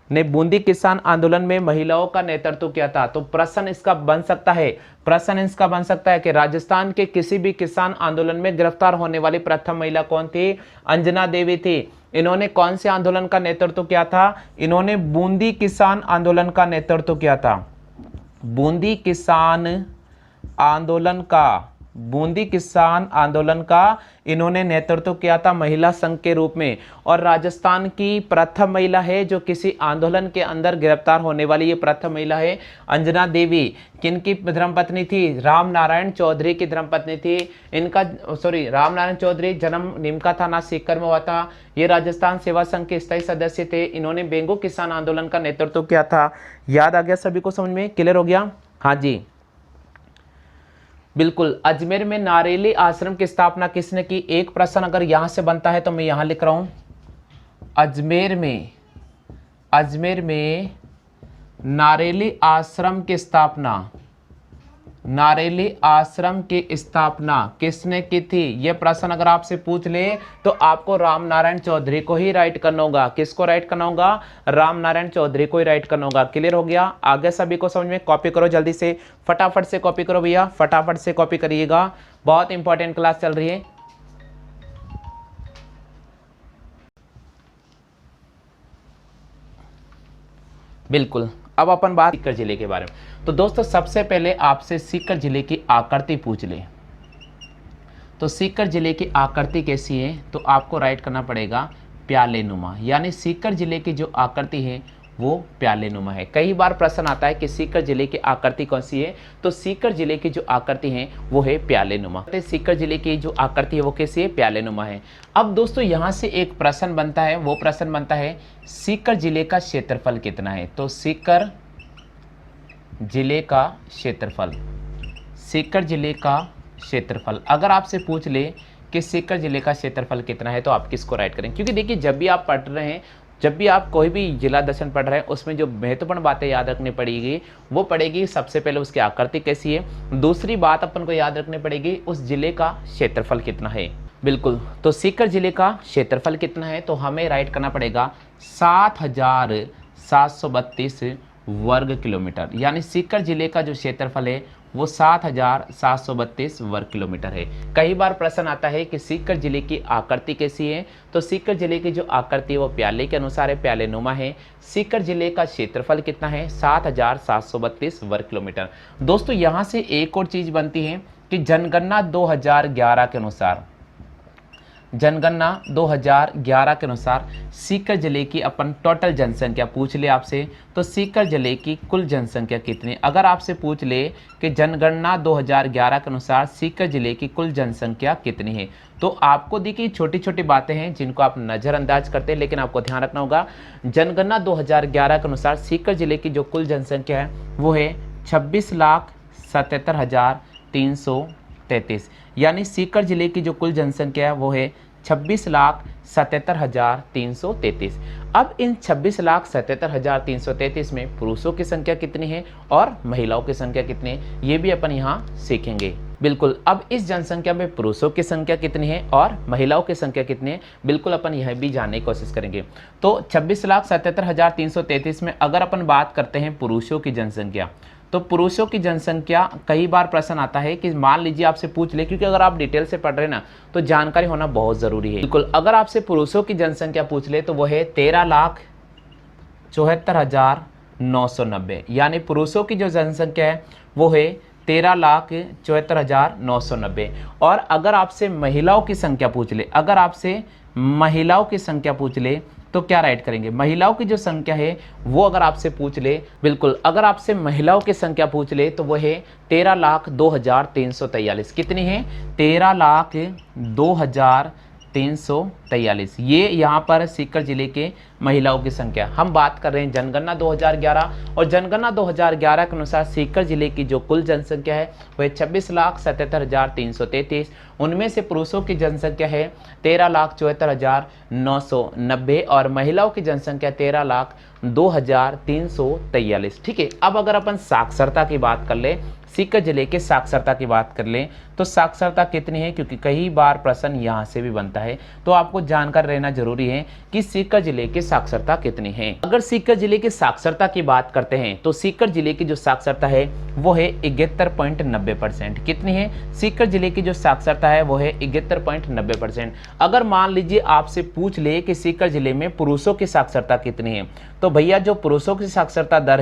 ने बूंदी किसान आंदोलन में महिलाओं का नेतृत्व किया था? तो प्रश्न इसका बन सकता है, प्रश्न इसका बन सकता है कि राजस्थान के किसी भी किसान आंदोलन में गिरफ्तार होने वाली प्रथम महिला कौन थी? अंजना देवी थी। इन्होंने कौन से आंदोलन का नेतृत्व किया था? इन्होंने बूंदी किसान आंदोलन का नेतृत्व किया था। बूंदी किसान आंदोलन का, बूंदी किसान आंदोलन का इन्होंने नेतृत्व किया था महिला संघ के रूप में। और राजस्थान की प्रथम महिला है जो किसी आंदोलन के अंदर गिरफ्तार होने वाली, ये प्रथम महिला है अंजना देवी। किनकी धर्मपत्नी थी? राम नारायण चौधरी की धर्मपत्नी थी। इनका राम नारायण चौधरी जन्म निमका थाना सीकर में हुआ था। ये राजस्थान सेवा संघ के स्थायी सदस्य थे। इन्होंने बेंगो किसान आंदोलन का नेतृत्व किया था। याद आ गया सभी को, समझ में क्लियर हो गया? हाँ जी बिल्कुल। अजमेर में नारेली आश्रम की स्थापना किसने की? एक प्रश्न अगर यहां से बनता है तो मैं यहां लिख रहा हूं, अजमेर में नारेली आश्रम की स्थापना, नारेली आश्रम की स्थापना किसने की थी? यह प्रश्न अगर आपसे पूछ ले तो आपको राम नारायण चौधरी को ही राइट करना होगा। किसको राइट करना होगा? राम नारायण चौधरी को ही राइट करना होगा। क्लियर हो गया? आगे सभी को समझ में? कॉपी करो जल्दी से, फटाफट से कॉपी करो भैया, फटाफट से कॉपी करिएगा, बहुत इंपॉर्टेंट क्लास चल रही है। बिल्कुल। अब अपन बात सीकर जिले के बारे में। तो दोस्तों सबसे पहले आपसे सीकर जिले की आकृति पूछ ले, तो सीकर जिले की आकृति कैसी है? तो आपको राइट करना पड़ेगा प्याले नुमा, यानी सीकर जिले की जो आकृति है वो प्याले नुमा है। कई बार प्रश्न आता है कि सीकर जिले की आकृति कौन सी है? तो सीकर जिले की जो आकृति है वो है प्याले नुमा। सीकर जिले की जो आकृति है वो कैसी है? प्याले नुमा है। अब दोस्तों यहाँ से एक प्रश्न बनता है, वो प्रश्न बनता है सीकर जिले का क्षेत्रफल कितना है? तो सीकर जिले का क्षेत्रफल, सीकर जिले का क्षेत्रफल अगर आपसे पूछ ले कि सीकर जिले का क्षेत्रफल कितना है तो आप किसको राइट करें? क्योंकि देखिए जब भी आप पढ़ रहे हैं, जब भी आप कोई भी जिला दर्शन पढ़ रहे हैं, उसमें जो महत्वपूर्ण बातें याद रखनी पड़ेगी वो पड़ेगी सबसे पहले उसकी आकृति कैसी है, दूसरी बात अपन को याद रखनी पड़ेगी उस जिले का क्षेत्रफल कितना है। बिल्कुल। तो सीकर जिले का क्षेत्रफल कितना है? तो हमें राइट करना पड़ेगा 7,732 वर्ग किलोमीटर, यानी सीकर जिले का जो क्षेत्रफल है वो 7,732 वर्ग किलोमीटर है। कई बार प्रश्न आता है कि सीकर जिले की आकृति कैसी है? तो सीकर जिले की जो आकृति है वो प्याले के अनुसार है, प्याले नुमा है। सीकर जिले का क्षेत्रफल कितना है? 7,732 वर्ग किलोमीटर। दोस्तों यहाँ से एक और चीज बनती है कि जनगणना 2011 के अनुसार, जनगणना 2011 के अनुसार सीकर जिले की अपन टोटल जनसंख्या पूछ ले आपसे, तो सीकर जिले की कुल जनसंख्या कितनी? अगर आपसे पूछ ले कि जनगणना 2011 के अनुसार सीकर जिले की कुल जनसंख्या कितनी है, तो आपको देखिए छोटी छोटी बातें हैं जिनको आप नज़रअंदाज करते हैं, लेकिन आपको ध्यान रखना होगा। जनगणना 2011 के अनुसार सीकर जिले की जो कुल जनसंख्या है वो है 26,77,333, यानी सीकर जिले की जो कुल जनसंख्या है वो है 26,77,333। अब इन 26,77,333 में पुरुषों की संख्या कितनी है और महिलाओं की संख्या कितनी है, ये भी अपन यहाँ सीखेंगे। बिल्कुल। अब इस जनसंख्या में पुरुषों की संख्या कितनी है और महिलाओं की संख्या कितनी है, बिल्कुल अपन यह भी जानने की कोशिश करेंगे। तो 26,77,333 में अगर अपन बात करते हैं पुरुषों की जनसंख्या, तो पुरुषों की जनसंख्या कई बार प्रश्न आता है कि मान लीजिए आपसे पूछ ले, क्योंकि अगर आप डिटेल से पढ़ रहे हैं ना तो जानकारी होना बहुत ज़रूरी है। बिल्कुल। अगर आपसे पुरुषों की जनसंख्या पूछ ले तो वो है 13,74,990, यानी पुरुषों की जो जनसंख्या है वो है 13,74,990। और अगर आपसे महिलाओं की संख्या पूछ ले, अगर आपसे महिलाओं की संख्या पूछ ले तो क्या राइट करेंगे? महिलाओं की जो संख्या है वो अगर आपसे पूछ ले, बिल्कुल, अगर आपसे महिलाओं की संख्या पूछ ले तो वो है 13,02,343। कितनी है? 13,02,343। ये यहाँ पर सीकर जिले के महिलाओं की संख्या। हम बात कर रहे हैं जनगणना 2011, और जनगणना 2011 के अनुसार सीकर जिले की जो कुल जनसंख्या है वह 26,77,333। उनमें से पुरुषों की जनसंख्या है 13,74,990 और महिलाओं की जनसंख्या 13,02,343। ठीक है। अब अगर अपन साक्षरता की बात कर ले, सीकर जिले के साक्षरता की बात कर लें तो साक्षरता कितनी है, क्योंकि कई बार प्रश्न यहाँ से भी बनता है, तो आपको जानकार रहना जरूरी है कि सीकर जिले की साक्षरता कितनी है। अगर सीकर जिले की साक्षरता की बात करते हैं तो सीकर जिले की जो साक्षरता है वो है 71.90%। कितनी है? सीकर जिले की जो साक्षरता है वो है 71.90%। अगर मान लीजिए आपसे पूछ ले कि सीकर जिले में पुरुषों की साक्षरता कितनी है, तो भैया जो पुरुषों की साक्षरता दर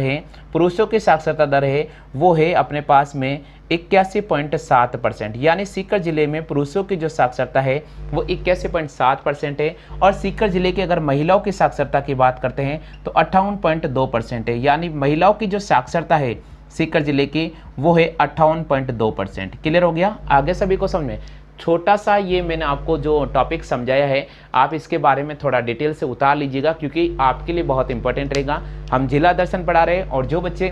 है वो है अपने पास में 81.7%। यानी सीकर जिले में पुरुषों की जो साक्षरता है वो 81.7% है। और सीकर जिले की अगर महिलाओं की साक्षरता की बात करते हैं तो 58.2% है। यानी महिलाओं की जो साक्षरता है सीकर जिले की वो है 58.2%। क्लियर हो गया? आगे सभी को समझ में? छोटा सा ये मैंने आपको जो टॉपिक समझाया है आप इसके बारे में थोड़ा डिटेल से उतार लीजिएगा, क्योंकि आपके लिए बहुत इंपॉर्टेंट रहेगा। हम जिला दर्शन पढ़ा रहे हैं और जो बच्चे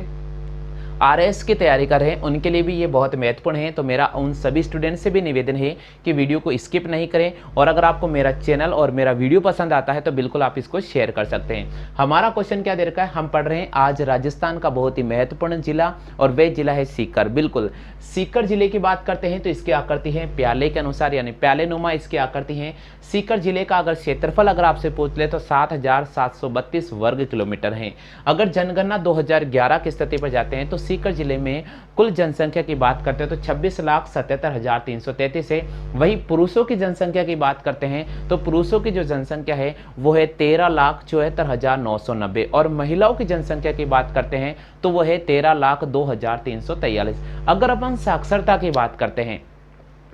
आरएस की तैयारी कर रहे हैं उनके लिए भी ये बहुत महत्वपूर्ण है। तो मेरा उन सभी स्टूडेंट से भी निवेदन है कि वीडियो को स्किप नहीं करें, और अगर आपको मेरा चैनल और मेरा वीडियो पसंद आता है तो बिल्कुल आप इसको शेयर कर सकते हैं। हमारा क्वेश्चन क्या दे रखा है? हम पढ़ रहे हैं आज राजस्थान का बहुत ही महत्वपूर्ण जिला, और वह जिला है सीकर। बिल्कुल, सीकर जिले की बात करते हैं तो इसकी आकृति है प्याले के अनुसार, यानी प्याले नुमा इसकी आकृति है। सीकर जिले का अगर क्षेत्रफल अगर आपसे पूछ ले तो 7,732 वर्ग किलोमीटर है। अगर जनगणना 2011 की स्थिति पर जाते हैं तो सीकर जिले में कुल जनसंख्या की बात करते हैं तो 26,77,333 है। वही पुरुषों की जनसंख्या की बात करते हैं तो पुरुषों की जो जनसंख्या है वो है 13,74,990, और महिलाओं की जनसंख्या की बात करते हैं तो वो है 13,02,343। अगर अपन साक्षरता की बात करते हैं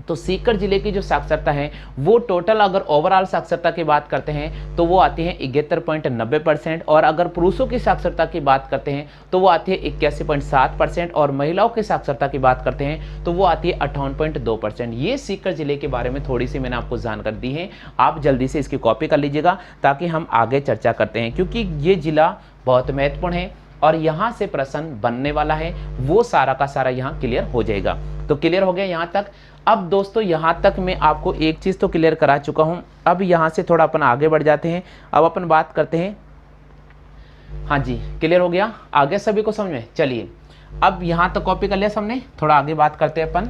तो सीकर जिले की जो साक्षरता है वो टोटल अगर ओवरऑल साक्षरता की बात करते हैं तो वो आती है 71.90%, और अगर पुरुषों की साक्षरता की बात करते हैं तो वो आती है 81.7%, और महिलाओं की साक्षरता की बात करते हैं तो वो आती है 58.2%। ये सीकर जिले के बारे में थोड़ी सी मैंने आपको जानकारी दी है, आप जल्दी से इसकी कॉपी कर लीजिएगा ताकि हम आगे चर्चा करते हैं, क्योंकि ये जिला बहुत महत्वपूर्ण है और यहाँ से प्रश्न बनने वाला है, वो सारा का सारा यहाँ क्लियर हो जाएगा। तो क्लियर हो गया यहाँ तक? अब दोस्तों यहाँ तक मैं आपको एक चीज़ तो क्लियर करा चुका हूँ। अब यहाँ से थोड़ा अपन आगे बढ़ जाते हैं। अब अपन बात करते हैं, हाँ जी क्लियर हो गया? आगे सभी को समझ में? चलिए अब यहाँ तक कॉपी कर लिया सबने, थोड़ा आगे बात करते हैं अपन।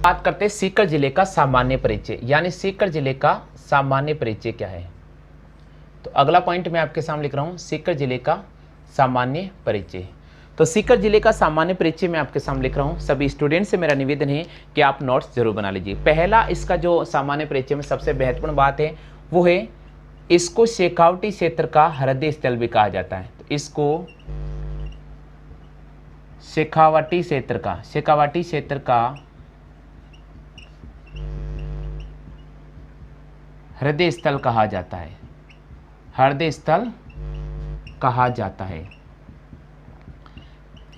बात करते हैं सीकर जिले का सामान्य परिचय, यानी सीकर जिले का सामान्य परिचय क्या है। तो अगला पॉइंट मैं आपके सामने लिख रहा हूं, सीकर जिले का सामान्य परिचय। तो सीकर जिले का सामान्य परिचय मैं आपके सामने लिख रहा हूं। सभी स्टूडेंट से मेरा निवेदन है कि आप नोट्स जरूर बना लीजिए। पहला इसका जो सामान्य परिचय में सबसे महत्वपूर्ण बात है वो है इसको शेखावटी क्षेत्र का हृदय स्थल भी कहा जाता है। तो इसको शेखावटी क्षेत्र का हृदय स्थल कहा जाता है, हृदय स्थल कहा जाता है।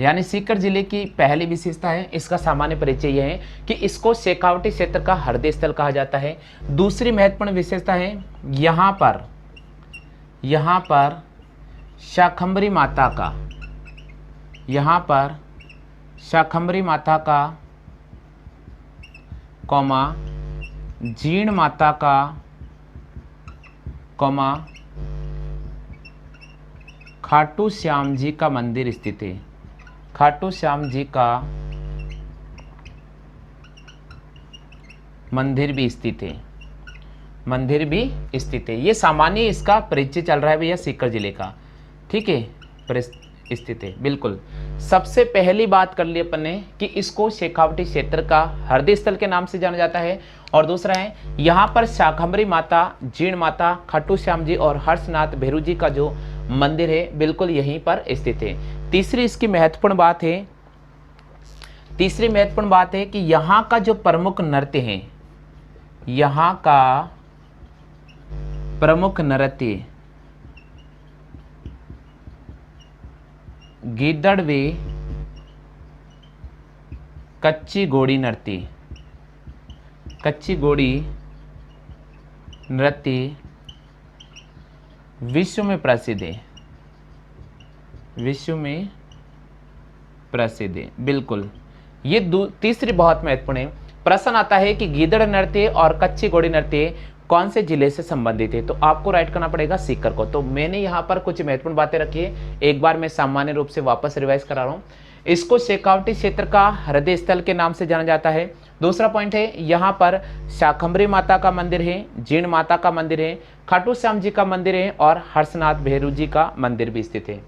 यानी सीकर जिले की पहली विशेषता है, इसका सामान्य परिचय यह है कि इसको शेखावटी क्षेत्र का हृदय स्थल कहा जाता है। दूसरी महत्वपूर्ण विशेषता है यहाँ पर शाकंभरी माता का, यहाँ पर शाकंभरी माता का कौमा जीण माता का कौमा खाटू श्याम जी का मंदिर स्थित है। खाटू श्याम जी का मंदिर भी स्थित है, मंदिर भी स्थित है। ये सामान्य इसका परिचय चल रहा है भैया सीकर जिले का, ठीक है, स्थित है। बिल्कुल, सबसे पहली बात कर ली अपन ने कि इसको शेखावटी क्षेत्र का हृदय स्थल के नाम से जाना जाता है, और दूसरा है यहाँ पर शाकंभरी माता, जीण माता, खाटू श्याम जी और हर्षनाथ भैरू जी का जो मंदिर है बिल्कुल यहीं पर स्थित है। तीसरी इसकी महत्वपूर्ण बात है कि यहाँ का जो प्रमुख नृत्य है, यहाँ का प्रमुख नृत्य गिद्दड़वे कच्ची घोड़ी नृत्य विश्व में प्रसिद्ध है, बिल्कुल। ये तीसरी बहुत महत्वपूर्ण है। प्रश्न आता है कि गीदड़ नृत्य और कच्ची घोड़ी नृत्य कौन से जिले से संबंधित है, तो आपको राइट करना पड़ेगा सीकर को। तो मैंने यहाँ पर कुछ महत्वपूर्ण बातें रखी है, एक बार मैं सामान्य रूप से वापस रिवाइज करा रहा हूँ। इसको शेखावटी क्षेत्र का हृदय स्थल के नाम से जाना जाता है। दूसरा पॉइंट है, यहाँ पर शाकंभरी माता का मंदिर है, जीण माता का मंदिर है, खाटू श्याम जी का मंदिर है और हर्षनाथ भैरू जी का मंदिर भी स्थित है।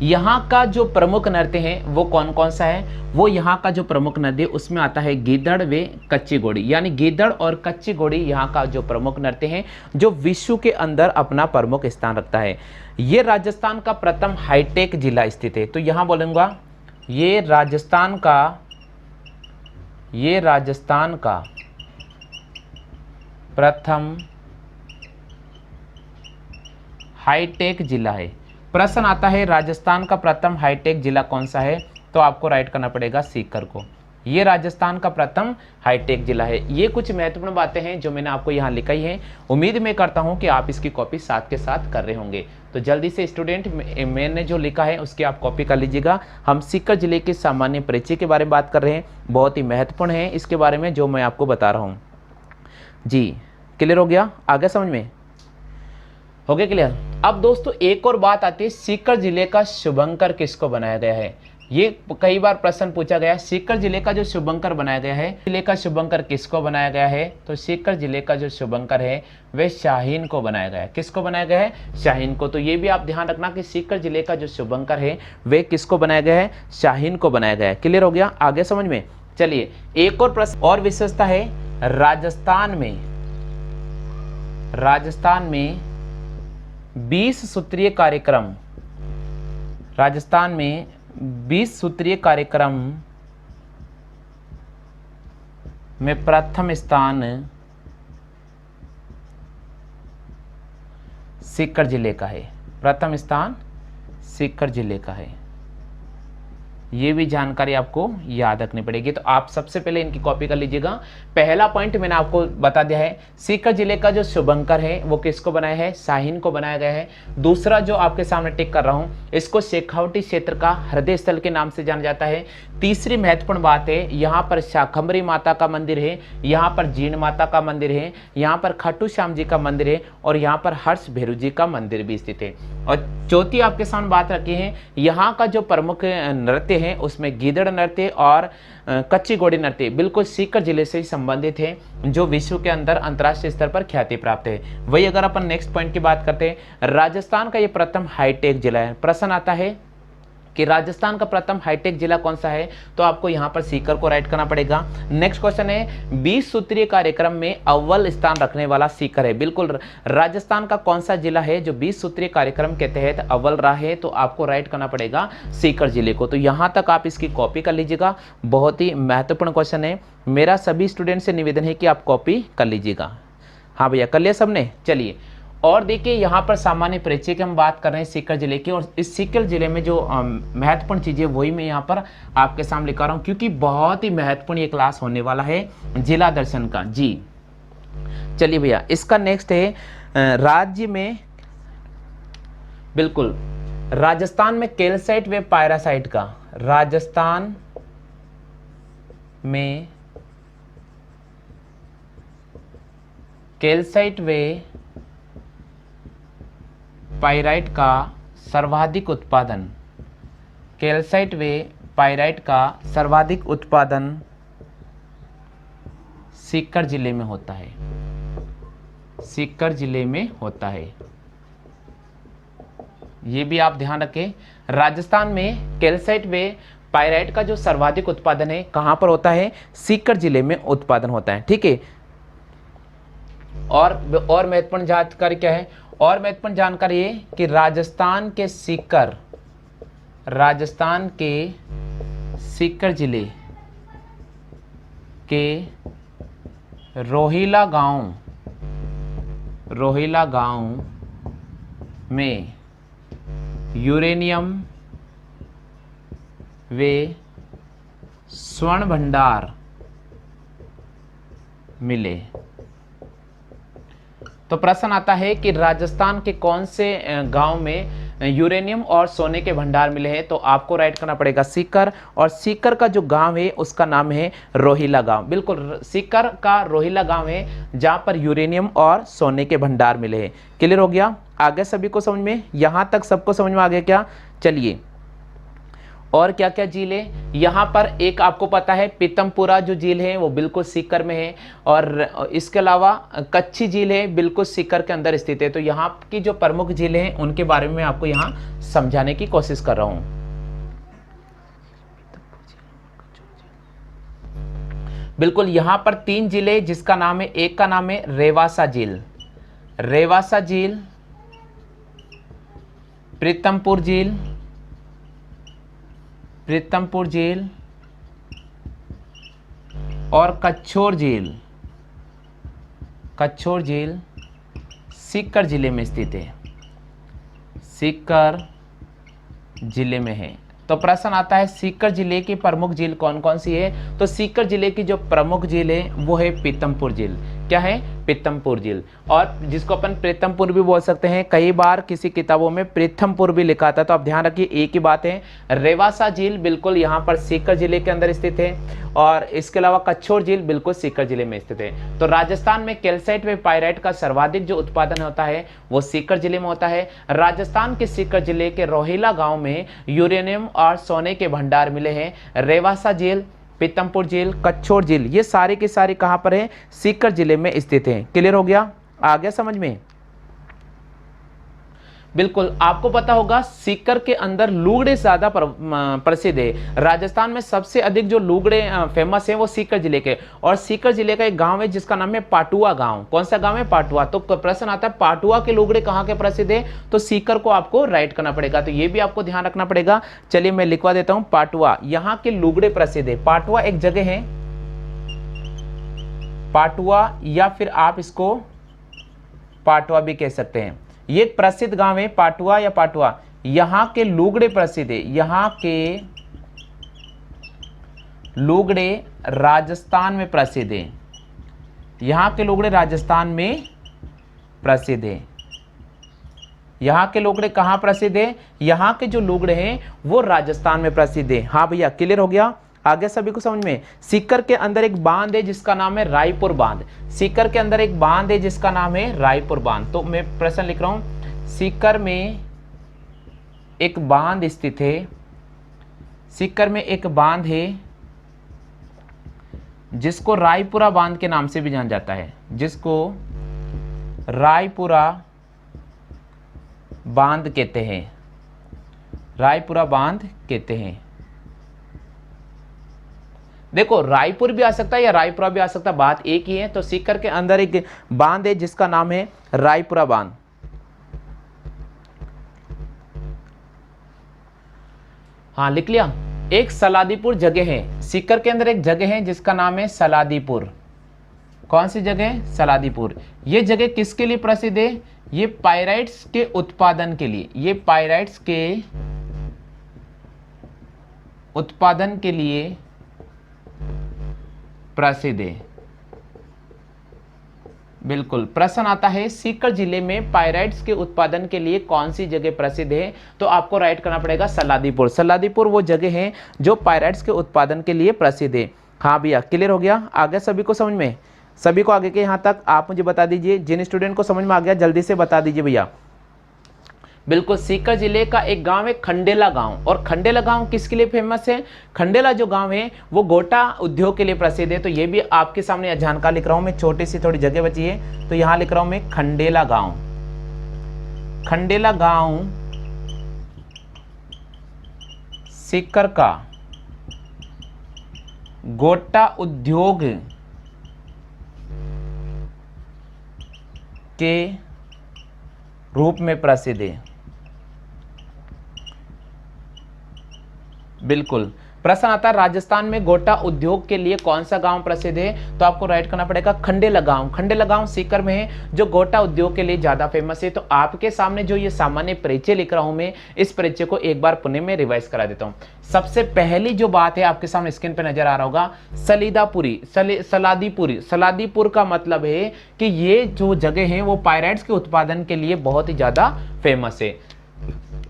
यहाँ का जो प्रमुख नृत्य है वो कौन कौन सा है, वो यहाँ का जो प्रमुख नृत्य उसमें आता है गीदड़ व कच्ची घोड़ी, यानी गीदड़ और कच्ची घोड़ी यहाँ का जो प्रमुख नृत्य है जो विश्व के अंदर अपना प्रमुख स्थान रखता है। ये राजस्थान का प्रथम हाईटेक जिला स्थित है। तो यहाँ बोलूँगा ये राजस्थान का प्रथम हाईटेक जिला है। प्रश्न आता है राजस्थान का प्रथम हाईटेक जिला कौन सा है, तो आपको राइट करना पड़ेगा सीकर को। ये राजस्थान का प्रथम हाईटेक जिला है। ये कुछ महत्वपूर्ण बातें हैं जो मैंने आपको यहाँ लिखाई है। उम्मीद मैं करता हूँ कि आप इसकी कॉपी साथ के साथ कर रहे होंगे। तो जल्दी से स्टूडेंट मैंने जो लिखा है उसकी आप कॉपी कर लीजिएगा। हम सीकर जिले के सामान्य परिचय के बारे में बात कर रहे हैं, बहुत ही महत्वपूर्ण है इसके बारे में जो मैं आपको बता रहा हूँ। जी क्लियर हो गया, आगे समझ में हो गया क्लियर। अब दोस्तों एक और बात आती है, सीकर जिले का शुभंकर किसको बनाया गया है। ये कई बार प्रश्न पूछा गया है, सीकर जिले का जो शुभंकर बनाया गया है, जिले का शुभंकर किसको बनाया गया है, तो सीकर जिले का जो शुभंकर है वह शाहीन को बनाया गया है। किसको बनाया गया है, शाहीन को। तो ये भी आप ध्यान रखना कि सीकर जिले का जो शुभंकर है वह किसको बनाया गया है, शाहीन को बनाया गया है। क्लियर हो गया, आगे समझ में। चलिए एक और प्रश्न और विशेषता है, राजस्थान में 20 सूत्रीय कार्यक्रम, राजस्थान में 20 सूत्रीय कार्यक्रम में प्रथम स्थान सीकर जिले का है। प्रथम स्थान सीकर जिले का है। ये भी जानकारी आपको याद रखनी पड़ेगी। तो आप सबसे पहले इनकी कॉपी कर लीजिएगा। पहला पॉइंट मैंने आपको बता दिया है, सीकर जिले का जो शुभंकर है वो किसको बनाया है, शाहीन को बनाया गया है। दूसरा जो आपके सामने टिक कर रहा हूं, इसको शेखावटी क्षेत्र का हृदय स्थल के नाम से जाना जाता है। तीसरी महत्वपूर्ण बात है, यहाँ पर शाकंभरी माता का मंदिर है, यहाँ पर जीण माता का मंदिर है, यहाँ पर खाटू श्याम जी का मंदिर है और यहाँ पर हर्ष भैरू जी का मंदिर भी स्थित है। और चौथी आपके सामने बात रखी है, यहाँ का जो प्रमुख नृत्य है उसमें गीदड़ नृत्य और कच्ची घोड़ी नृत्य बिल्कुल सीकर जिले से ही संबंधित है, जो विश्व के अंदर अंतर्राष्ट्रीय स्तर पर ख्याति प्राप्त है। वही अगर अपन नेक्स्ट पॉइंट की बात करते हैं, राजस्थान का ये प्रथम हाईटेक जिला है। प्रश्न आता है कि राजस्थान का प्रथम हाईटेक जिला कौन सा है, तो आपको यहां पर सीकर को राइट करना पड़ेगा। नेक्स्ट क्वेश्चन है, 20 सूत्रीय कार्यक्रम में अव्वल स्थान रखने वाला सीकर है। बिल्कुल राजस्थान का कौन सा जिला है जो 20 सूत्रीय कार्यक्रम के तहत अव्वल रहा है, तो आपको राइट करना पड़ेगा सीकर जिले को। तो यहां तक आप इसकी कॉपी कर लीजिएगा, बहुत ही महत्वपूर्ण क्वेश्चन है। मेरा सभी स्टूडेंट से निवेदन है कि आप कॉपी कर लीजिएगा। हाँ भैया कर लिया सबने। चलिए और देखिए यहाँ पर सामान्य परिचय की हम बात कर रहे हैं सीकर जिले की, और इस सीकर जिले में जो महत्वपूर्ण चीज़ें वही मैं यहाँ पर आपके सामने लिखा रहा हूँ, क्योंकि बहुत ही महत्वपूर्ण ये क्लास होने वाला है जिला दर्शन का। जी चलिए भैया, इसका नेक्स्ट है राज्य में, बिल्कुल राजस्थान में कैल्साइट व पायरासाइट का, राजस्थान में कैल्साइट व पाइराइट का सर्वाधिक उत्पादन, कैल्साइट व पाइराइट का सर्वाधिक उत्पादन सीकर जिले में होता है। सीकर जिले में होता है, ये भी आप ध्यान रखें। राजस्थान में कैल्साइट व पाइराइट का जो सर्वाधिक उत्पादन है कहां पर होता है, सीकर जिले में उत्पादन होता है। ठीक है, और महत्वपूर्ण जानकारी क्या है, और महत्वपूर्ण जानकारी ये कि राजस्थान के सीकर जिले के रोहिला गांव में यूरेनियम व स्वर्ण भंडार मिले। तो प्रश्न आता है कि राजस्थान के कौन से गांव में यूरेनियम और सोने के भंडार मिले हैं, तो आपको राइट करना पड़ेगा सीकर। और सीकर का जो गांव है उसका नाम है रोहिला गांव। बिल्कुल, सीकर का रोहिला गांव है जहां पर यूरेनियम और सोने के भंडार मिले हैं। क्लियर हो गया? आगे सभी को समझ में, यहां तक सबको समझ में आ गया क्या? चलिए, और क्या क्या झील है यहाँ पर? एक आपको पता है पीतमपुरा जो झील है वो बिल्कुल सीकर में है, और इसके अलावा कच्ची झील है, बिल्कुल सीकर के अंदर स्थित है। तो यहाँ की जो प्रमुख झीलें हैं उनके बारे में मैं आपको यहाँ समझाने की कोशिश कर रहा हूँ। बिल्कुल, यहाँ पर 3 झीलें जिसका नाम है, एक का नाम है रेवासा झील, रेवासा झील, प्रीतमपुर झील, प्रीतमपुर झील और कच्छोर झील। कच्छोर झील सीकर जिले में स्थित है, सीकर जिले में है। तो प्रश्न आता है सीकर जिले की प्रमुख झील कौन कौन सी है? तो सीकर जिले की जो प्रमुख झील है वो है पीतमपुर झील। क्या है? पीतमपुर झील, और जिसको अपन प्रीतमपुर भी बोल सकते हैं। कई बार किसी किताबों में प्रीतमपुर भी लिखा था, तो आप ध्यान रखिए एक ही बात है। रेवासा झील बिल्कुल यहाँ पर सीकर जिले के अंदर स्थित है, और इसके अलावा कच्छोर झील बिल्कुल सीकर जिले में स्थित है। तो राजस्थान में कैल्साइट व पाइराइट का सर्वाधिक जो उत्पादन होता है वो सीकर जिले में होता है। राजस्थान के सीकर जिले के रोहिला गांव में यूरेनियम और सोने के भंडार मिले हैं। रेवासा झील, पीतमपुर झील, कच्छोर झील, ये सारे के सारे कहां पर हैं? सीकर जिले में स्थित हैं। क्लियर हो गया? आ गया समझ में? बिल्कुल, आपको पता होगा सीकर के अंदर लुगड़े ज्यादा प्रसिद्ध है। राजस्थान में सबसे अधिक जो लुगड़े फेमस है वो सीकर जिले के, और सीकर जिले का एक गांव है जिसका नाम है पाटुआ गांव। कौन सा गांव है? पाटुआ। तो प्रश्न आता है पाटुआ के लुगड़े कहाँ के प्रसिद्ध है? तो सीकर को आपको राइट करना पड़ेगा, तो ये भी आपको ध्यान रखना पड़ेगा। चलिए मैं लिखवा देता हूं, पाटुआ, यहाँ के लुगड़े प्रसिद्ध है। पाटुआ एक जगह है, पाटुआ, या फिर आप इसको पाटुआ भी कह सकते हैं। ये एक प्रसिद्ध गांव है पाटुआ या पाटुआ। यहां के लुगड़े प्रसिद्ध है, यहां के लुगड़े राजस्थान में प्रसिद्ध है, यहां के लुगड़े राजस्थान में प्रसिद्ध है। यहां के लुगड़े कहां प्रसिद्ध है? यहां के जो लुगड़े हैं वो राजस्थान में प्रसिद्ध है। हाँ भैया, क्लियर हो गया? आगे सभी को समझ में? सीकर के अंदर एक बांध है जिसका नाम है रायपुर बांध। सीकर के अंदर एक बांध है जिसका नाम है रायपुर बांध। तो मैं प्रश्न लिख रहा हूं, सीकर में एक बांध स्थित है, सीकर में एक बांध है जिसको रायपुरा बांध के नाम से भी जाना जाता है, जिसको रायपुरा बांध कहते हैं, रायपुरा बांध कहते हैं। देखो, रायपुर भी आ सकता है या रायपुरा भी आ सकता है, बात एक ही है। तो सीकर के अंदर एक बांध है जिसका नाम है रायपुरा बांध। हाँ, लिख लिया? एक सलादीपुर जगह है, सीकर के अंदर एक जगह है जिसका नाम है सलादीपुर। कौन सी जगह? सलादीपुर। ये जगह किसके लिए प्रसिद्ध है? ये पाइराइट्स के उत्पादन के लिए, ये पाइराइट्स के उत्पादन के लिए प्रसिद्ध है। बिल्कुल, प्रश्न आता है सीकर जिले में पाइराइट्स के उत्पादन के लिए कौन सी जगह प्रसिद्ध है? तो आपको राइट करना पड़ेगा सलादीपुर। सलादीपुर वो जगह है जो पाइराइट्स के उत्पादन के लिए प्रसिद्ध है। हाँ भैया, क्लियर हो गया? आगे सभी को समझ में? सभी को आगे के यहाँ तक आप मुझे बता दीजिए। जिन स्टूडेंट को समझ में आ गया जल्दी से बता दीजिए भैया। बिल्कुल, सीकर जिले का एक गांव है खंडेला गांव, और खंडेला गांव किसके लिए फेमस है? खंडेला जो गांव है वो गोटा उद्योग के लिए प्रसिद्ध है। तो ये भी आपके सामने जानकारी लिख रहा हूं मैं, छोटी सी थोड़ी जगह बची है तो यहां लिख रहा हूं मैं खंडेला गांव। खंडेला गांव सीकर का गोटा उद्योग के रूप में प्रसिद्ध है। बिल्कुल, प्रश्न आता है राजस्थान में गोटा उद्योग के लिए कौन सा गांव प्रसिद्ध है? तो आपको राइट करना पड़ेगा खंडेला गांव। खंडेला गांव सीकर में है जो गोटा उद्योग के लिए ज्यादा फेमस है। तो आपके सामने जो ये सामान्य परिचय लिख रहा हूं मैं, इस परिचय को एक बार पुनः में रिवाइज करा देता हूं। सबसे पहली जो बात है आपके सामने स्क्रीन पे नजर आ रहा होगा, सलीदापुरी, सलादीपुरी। सलादीपुर का मतलब है कि ये जो जगह है वो पाइराइट्स के उत्पादन के लिए बहुत ही ज्यादा फेमस है।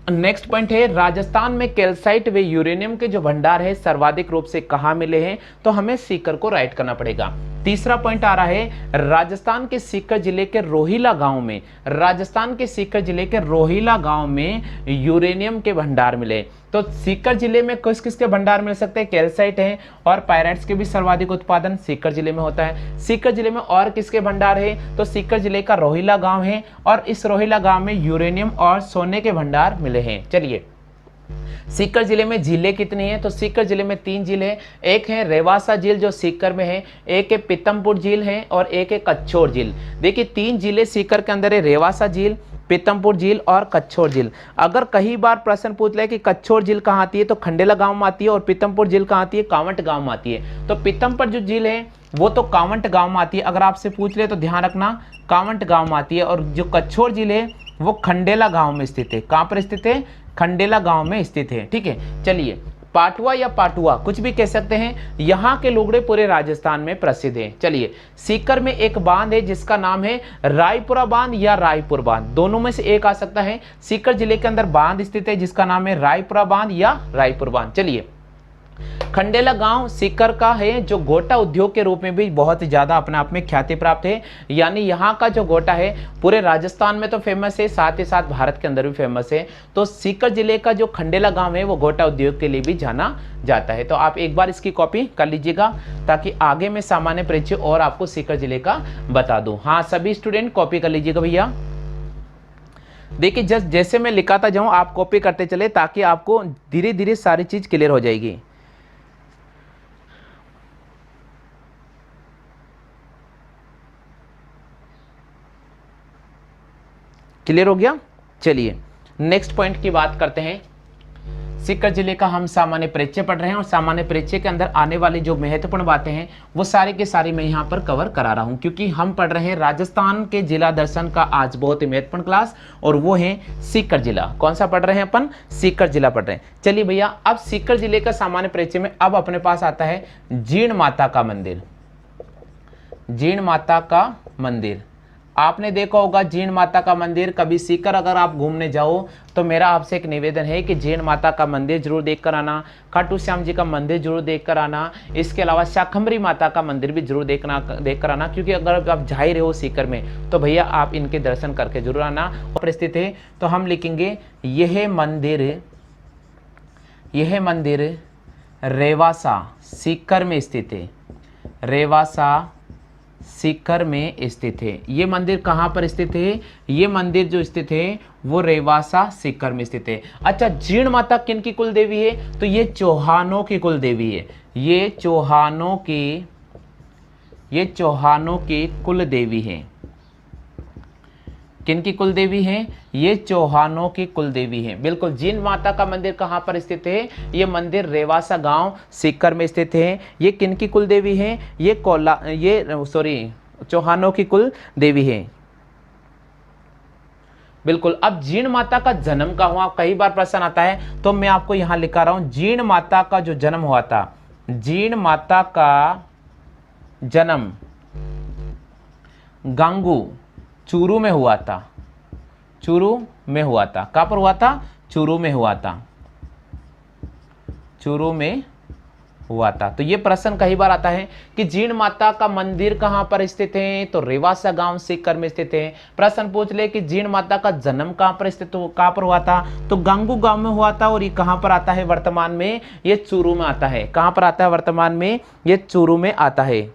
नेक्स्ट पॉइंट है, राजस्थान में कैल्साइट व यूरेनियम के जो भंडार है सर्वाधिक रूप से कहां मिले हैं, तो हमें सीकर को राइट करना पड़ेगा। तीसरा पॉइंट आ रहा है, राजस्थान के सीकर जिले के रोहिला गांव में, राजस्थान के सीकर जिले के रोहिला गांव में यूरेनियम के भंडार मिले। तो सीकर जिले में किस किस के भंडार मिल सकते हैं, कैल्साइट है और पायराइट्स के भी सर्वाधिक उत्पादन सीकर जिले में होता है। सीकर जिले में और किसके भंडार है, तो सीकर जिले का रोहिला गांव है और इस रोहिला गांव में यूरेनियम और सोने के भंडार मिले हैं। चलिए, सीकर जिले में झीलें कितनी हैं, तो सीकर जिले में 3 झील है। एक है रेवासा झील जो सीकर में है, एक है पीतमपुर झील है और एक है कच्छोर झील। देखिए 3 झीलें सीकर के अंदर है, रेवासा झील, पीतमपुर झील और कच्छोर झील। अगर कई बार प्रश्न पूछ ले कि कच्छोर झील कहाँ आती है, तो खंडेला गांव में आती है और पीतमपुर झील कहाँ आती है, कांवट गांव में आती है। तो पीतमपुर जो झील है वो तो कांवट गांव में आती है, अगर आपसे पूछ ले तो ध्यान रखना कांवट गांव में आती है। और जो कच्छोर झील है वो खंडेला गांव में स्थित है। कहाँ पर स्थित है, खंडेला गांव में स्थित है। ठीक है, चलिए, पाटुआ या पाटुआ कुछ भी कह सकते हैं, यहाँ के लुगड़े पूरे राजस्थान में प्रसिद्ध हैं। चलिए, सीकर में एक बांध है जिसका नाम है रायपुरा बांध या रायपुर बांध, दोनों में से एक आ सकता है। सीकर जिले के अंदर बांध स्थित है जिसका नाम है रायपुरा बांध या रायपुर बांध। चलिए, खंडेला गांव सीकर का है जो गोटा उद्योग के रूप में भी बहुत ज्यादा अपने आप में ख्याति प्राप्त है। यानी यहाँ का जो गोटा है पूरे राजस्थान में तो फेमस है, साथ ही साथ भारत के अंदर भी फेमस है। तो सीकर जिले का जो खंडेला गांव है वो गोटा उद्योग के लिए भी जाना जाता है। तो आप एक बार इसकी कॉपी कर लीजिएगा ताकि आगे में सामान्य परिचय और आपको सीकर जिले का बता दूं। हाँ, सभी स्टूडेंट कॉपी कर लीजिएगा भैया। देखिए, जैसे मैं लिखाता जाऊं आप कॉपी करते चले ताकि आपको धीरे धीरे सारी चीज क्लियर हो जाएगी। क्लियर हो गया। चलिए, नेक्स्ट पॉइंट की बात करते हैं। सीकर जिले का हम सामान्य परिचय पढ़ रहे हैं और सामान्य परिचय के अंदर आने वाली जो महत्वपूर्ण बातें हैं वो सारी की सारी मैं यहाँ पर कवर करा रहा हूँ, क्योंकि हम पढ़ रहे हैं राजस्थान के जिला दर्शन का आज बहुत ही महत्वपूर्ण क्लास, और वो है सीकर जिला। कौन सा पढ़ रहे हैं अपन, सीकर जिला पढ़ रहे हैं। चलिए भैया, अब सीकर जिले का सामान्य परिचय में अब अपने पास आता है जीण माता का मंदिर। जीण माता का मंदिर आपने देखा होगा, जीण माता का मंदिर। कभी सीकर अगर आप घूमने जाओ तो मेरा आपसे एक निवेदन है कि जीण माता का मंदिर जरूर देख कर आना, खाटू श्याम जी का मंदिर जरूर देख कर आना, इसके अलावा शाखंभरी माता का मंदिर भी जरूर देख कर आना, क्योंकि अगर आप जा ही रहे हो सीकर में तो भैया आप इनके दर्शन करके जरूर आना। और स्थित है तो हम लिखेंगे यह मंदिर रेवासा सीकर में स्थित है। रेवासा सीकर में स्थित है। ये मंदिर कहाँ पर स्थित है, ये मंदिर जो स्थित है वो रेवासा सीकर में स्थित है। अच्छा, जीण माता किन की कुल देवी है, तो ये चौहानों की कुल देवी है। ये चौहानों की कुल देवी है। किन की कुल देवी हैं, ये चौहानों की कुल देवी हैं। बिल्कुल, जीण माता का मंदिर कहाँ पर स्थित है, ये मंदिर रेवासा गांव सीकर में स्थित है। ये किन की कुल देवी हैं, ये चौहानों की कुल देवी है। बिल्कुल। अब जीण माता का जन्म कहाँ हुआ, कई बार प्रश्न आता है तो मैं आपको यहां लिखा रहा हूं। जीण माता का जो जन्म हुआ था, जीण माता का जन्म गांगू चूरू में हुआ था। चूरू में हुआ था। कहां पर हुआ था, चूरू में हुआ था। चूरू में हुआ था। तो ये प्रश्न कई बार आता है कि जीण माता का मंदिर कहां पर स्थित है, तो रेवासा गांव सीकर में स्थित है। प्रश्न पूछ ले कि जीण माता का जन्म कहां पर स्थित, कहां पर हुआ था, तो गांगू गांव में हुआ था। और ये कहां पर आता है वर्तमान में, ये चूरू में आता है। कहां पर आता है वर्तमान में, ये चूरू में आता है।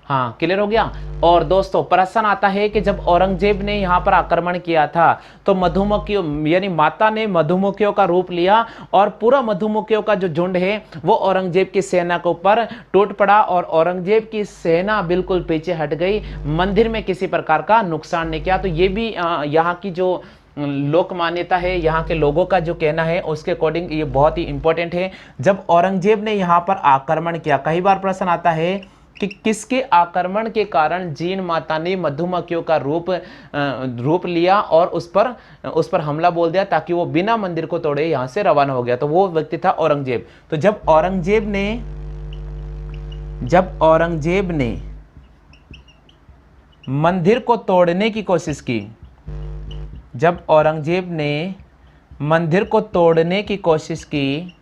हाँ, क्लियर हो गया। और दोस्तों, प्रश्न आता है कि जब औरंगजेब ने यहाँ पर आक्रमण किया था तो मधुमक्खियों यानी माता ने मधुमक्खियों का रूप लिया और पूरा मधुमक्खियों का जो झुंड है वो औरंगजेब की सेना के ऊपर टूट पड़ा और औरंगजेब की सेना बिल्कुल पीछे हट गई, मंदिर में किसी प्रकार का नुकसान नहीं किया। तो ये भी यहाँ की जो लोक मान्यता है, यहाँ के लोगों का जो कहना है उसके अकॉर्डिंग ये बहुत ही इंपॉर्टेंट है। जब औरंगजेब ने यहाँ पर आक्रमण किया, कई बार प्रश्न आता है कि किसके आक्रमण के कारण जीण माता ने मधुमक्खियों का रूप लिया और उस पर हमला बोल दिया ताकि वो बिना मंदिर को तोड़े यहाँ से रवाना हो गया, तो वो व्यक्ति था औरंगजेब। तो जब औरंगजेब ने मंदिर को तोड़ने की कोशिश की, जब औरंगजेब ने मंदिर को तोड़ने की कोशिश की,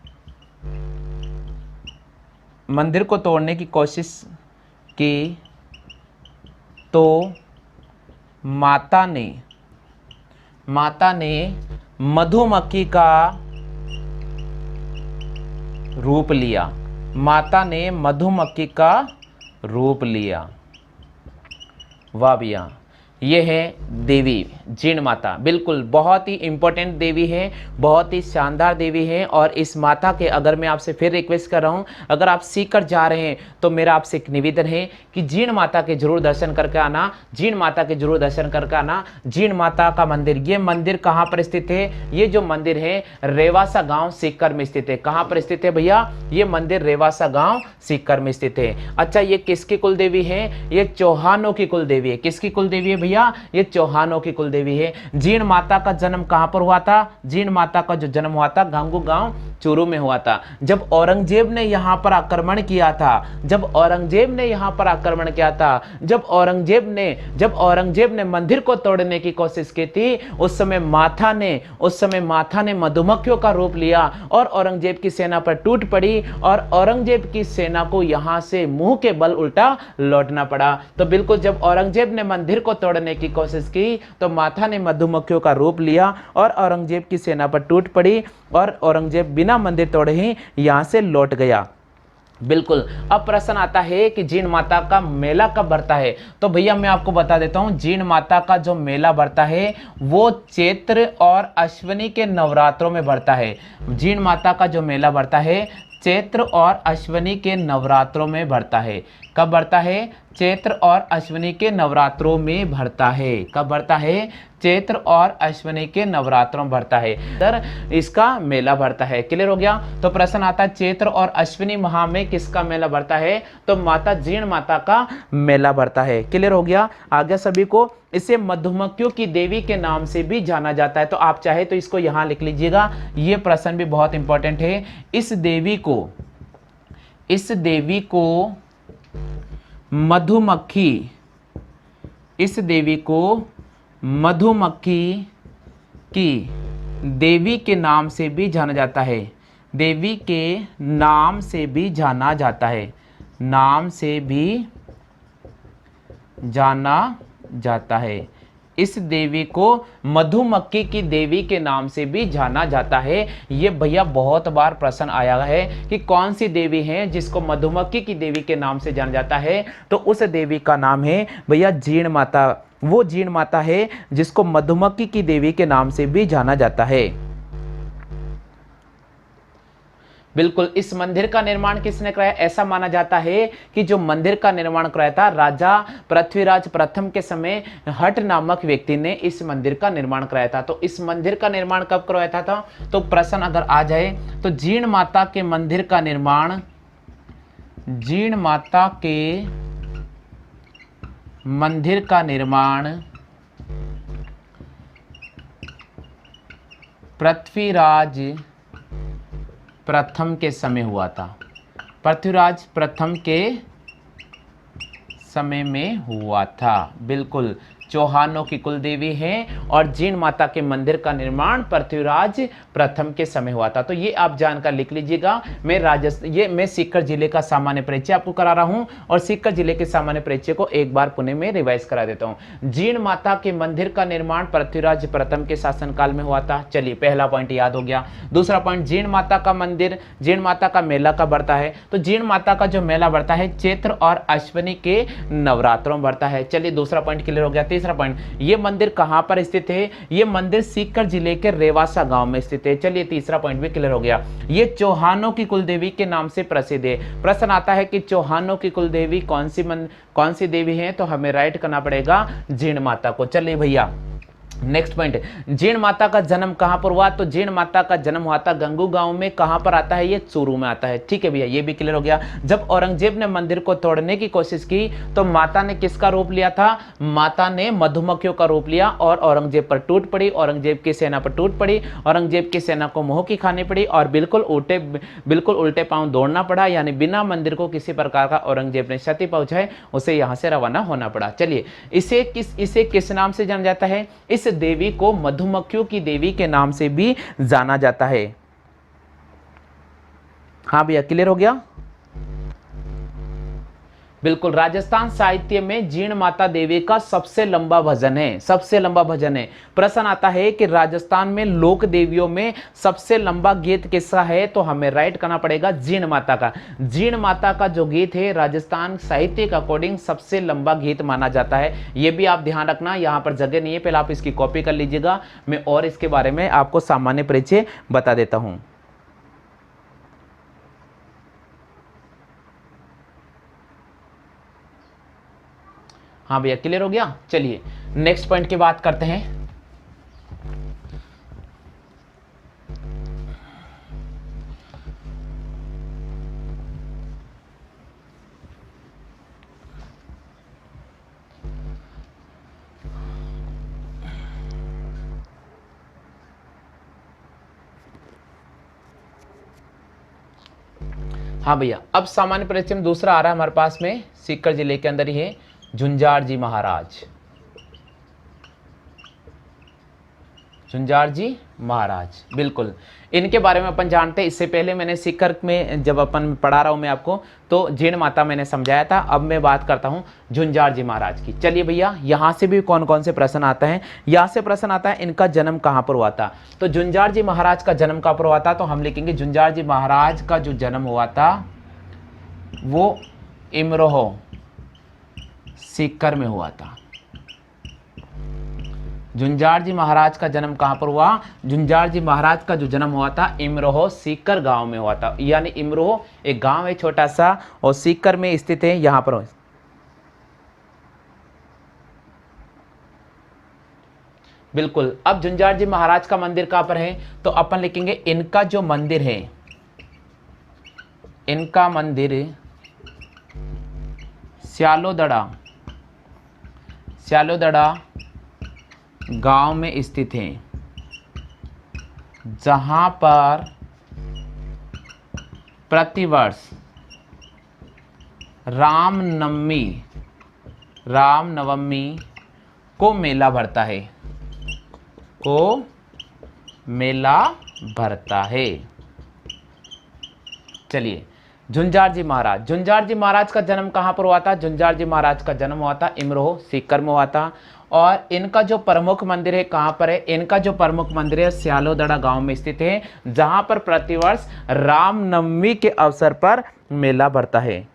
मंदिर को तोड़ने की कोशिश की तो माता ने मधुमक्खी का रूप लिया। माता ने मधुमक्खी का रूप लिया। वाह भैया, ये है देवी जीण माता। बिल्कुल बहुत ही इंपॉर्टेंट देवी है, बहुत ही शानदार देवी है। और इस माता के, अगर मैं आपसे फिर रिक्वेस्ट कर रहा हूँ, अगर आप सीख कर जा रहे हैं तो मेरा आपसे एक निवेदन है कि जीण माता के जरूर दर्शन करके आना, जीण माता के जरूर दर्शन करके आना। जीण माता का मंदिर, ये मंदिर कहाँ पर स्थित है? ये जो मंदिर है रेवासा गाँव सीकर में स्थित है। कहाँ पर स्थित है भैया? ये मंदिर रेवासा गाँव सीकर में स्थित है। अच्छा, ये किसकी कुल देवी है? ये चौहानों की कुल देवी है। किसकी कुल देवी है भैया? ये चौहानों की कुल देवी है। जीण माता का जन्म कहां पर हुआ था? जीण माता का जो जन्म हुआ था गंगू गांव चूरू में हुआ था। जब औरंगजेब ने यहां पर आक्रमण किया था, जब औरंगजेब ने यहां पर आक्रमण किया था, जब औरंगजेब ने मंदिर को तोड़ने की कोशिश की थी, उस समय माथा ने मधुमक्खियों का रूप लिया और औरंगजेब की सेना पर टूट पड़ी और औरंगजेब की सेना को यहां से मुंह के बल उल्टा लौटना पड़ा। तो बिल्कुल जब औरंगजेब ने मंदिर को तोड़ने की कोशिश की तो माथा ने मधुमक्खियों का रूप लिया और औरंगजेब की सेना पर टूट पड़ी और औरंगजेब बिना मंदिर तोड़े ही यहां से लौट गया। बिल्कुल। अब प्रश्न आता है कि जीण माता का मेला कब भरता है? तो भैया मैं आपको बता देता हूं, जीण माता का जो मेला भरता है वो चैत्र और अश्विनी के नवरात्रों में भरता है। जीण माता का जो मेला भरता है चैत्र और अश्विनी के नवरात्रों में भरता है। कब भरता है? चैत्र और अश्विनी के नवरात्रों में भरता है। कब भरता है? चैत्र और अश्विनी के नवरात्रों में भरता है, तर इसका मेला भरता है। क्लियर हो गया? तो प्रश्न आता है चैत्र और अश्विनी माह में किसका मेला भरता है? तो माता जीण माता का मेला भरता है। क्लियर हो गया आगे सभी को? इसे मधुमक्खियों की देवी के नाम से भी जाना जाता है। तो आप चाहे तो इसको यहां लिख लीजिएगा, ये प्रश्न भी बहुत इंपॉर्टेंट है। इस देवी को मधुमक्खी की देवी के नाम से भी जाना जाता है। देवी के नाम से भी जाना जाता है। नाम से भी जाना जाता है। इस देवी को मधुमक्खी की देवी के नाम से भी जाना जाता है। ये भैया बहुत बार प्रश्न आया है कि कौन सी देवी है जिसको मधुमक्खी की देवी के नाम से जाना जाता है? तो उस देवी का नाम है भैया जीण माता। वो जीण माता है जिसको मधुमक्खी की देवी के नाम से भी जाना जाता है। बिल्कुल। इस मंदिर का निर्माण किसने कराया? ऐसा माना जाता है कि जो मंदिर का निर्माण कराया था राजा पृथ्वीराज प्रथम के समय हट नामक व्यक्ति ने इस मंदिर का निर्माण कराया था। तो इस मंदिर का निर्माण कब करवाया था? तो प्रश्न अगर आ जाए तो जीण माता के मंदिर का निर्माण, जीण माता के मंदिर का निर्माण पृथ्वीराज प्रथम के समय हुआ था। पृथ्वीराज प्रथम के समय में हुआ था। बिल्कुल। चौहानों की कुल देवी है और जीण माता के मंदिर का निर्माण पृथ्वीराज प्रथम के समय हुआ था। तो ये आप जानकर लिख लीजिएगा। मैं सीकर जिले का सामान्य परिचय आपको करा रहा हूं और सीकर जिले के सामान्य परिचय को एक बार पुणे में रिवाइज करा देता हूं। जीण माता के मंदिर का निर्माण पृथ्वीराज प्रथम के शासनकाल में हुआ था। चलिए पहला पॉइंट याद हो गया। दूसरा पॉइंट, जीण माता का मंदिर, जीण माता का मेला कब बढ़ता है? तो जीण माता का जो मेला बढ़ता है चैत्र और अश्विनी के नवरात्रों में बढ़ता है। चलिए दूसरा पॉइंट क्लियर हो गया। तीसरा पॉइंट, ये मंदिर कहां पर स्थित है? ये मंदिर सीकर जिले के रेवासा गांव में स्थित है। चलिए तीसरा पॉइंट भी क्लियर हो गया। ये चौहानों की कुल देवी के नाम से प्रसिद्ध है। प्रश्न आता है कि चौहानों की कुल देवी कौन सी देवी है? तो हमें राइट करना पड़ेगा जीण माता को। चलिए भैया नेक्स्ट पॉइंट, जीण माता का जन्म कहां पर हुआ? तो जीण माता का जन्म हुआ था गंगू गांव में। कहां पर आता है? ये चूरू में आता है। ठीक है भैया, ये भी क्लियर हो गया। जब औरंगजेब ने मंदिर को तोड़ने की कोशिश की तो माता ने किसका रूप लिया था? माता ने मधुमक्खियों का रूप लिया और औरंगजेब पर टूट पड़ी। औरंगजेब की सेना पर टूट पड़ी। औरंगजेब की सेना को मुंह की खानी पड़ी और बिल्कुल उल्टे पांव दौड़ना पड़ा, यानी बिना मंदिर को किसी प्रकार का औरंगजेब ने क्षति पहुंचाए उसे यहां से रवाना होना पड़ा। चलिए इसे किस नाम से जाना जाता है? इस इस देवी को मधुमक्खियों की देवी के नाम से भी जाना जाता है। हाँ भैया, क्लियर हो गया? बिल्कुल, राजस्थान साहित्य में जीण माता देवी का सबसे लंबा भजन है, सबसे लंबा भजन है। प्रश्न आता है कि राजस्थान में लोक देवियों में सबसे लंबा गीत किसका है, तो हमें राइट करना पड़ेगा जीण माता का। जीण माता का जो गीत है राजस्थान साहित्य के अकॉर्डिंग सबसे लंबा गीत माना जाता है। ये भी आप ध्यान रखना, यहाँ पर जगह नहीं है, पहले आप इसकी कॉपी कर लीजिएगा। मैं और इसके बारे में आपको सामान्य परिचय बता देता हूँ। हाँ भैया, क्लियर हो गया? चलिए नेक्स्ट पॉइंट की बात करते हैं। हाँ भैया, अब सामान्य परिचय में दूसरा आ रहा है हमारे पास में, सीकर जिले के अंदर ही है झुंझार जी महाराज। झुंझार जी महाराज, बिल्कुल इनके बारे में अपन जानते हैं। इससे पहले मैंने सीकर में जब अपन पढ़ा रहा हूँ मैं आपको, तो जीण माता मैंने समझाया था। अब मैं बात करता हूँ झुंझार जी महाराज की। चलिए भैया, यहाँ से भी कौन कौन से प्रश्न आता है। यहाँ से प्रश्न आता है इनका जन्म कहाँ पर हुआ था। तो झुंझार जी महाराज का जन्म कहाँ पर हुआ था, तो हम लिखेंगे झुंझार जी महाराज का जो जन्म हुआ था वो इमरोह सीकर में हुआ था। झुंझार जी महाराज का जन्म कहां पर हुआ, झुंझार जी महाराज का जो जन्म हुआ था इमरोह सीकर गांव में हुआ था। यानी इमरोह एक गांव है छोटा सा और सीकर में स्थित है, यहां पर। बिल्कुल, अब झुंझार जी महाराज का मंदिर कहां पर है, तो अपन लिखेंगे इनका जो मंदिर है, इनका मंदिर स्यालोदड़ा गांव में स्थित है, जहां पर प्रतिवर्ष रामनवमी को मेला भरता है। चलिए, झुंझार जी महाराज का जन्म कहां पर हुआ था, झुंझार जी महाराज का जन्म हुआ था इमरोह सीकर में हुआ था। और इनका जो प्रमुख मंदिर है कहां पर है, इनका जो प्रमुख मंदिर है स्यालोदड़ा गांव में स्थित है, जहां पर प्रतिवर्ष रामनवमी के अवसर पर मेला भरता है।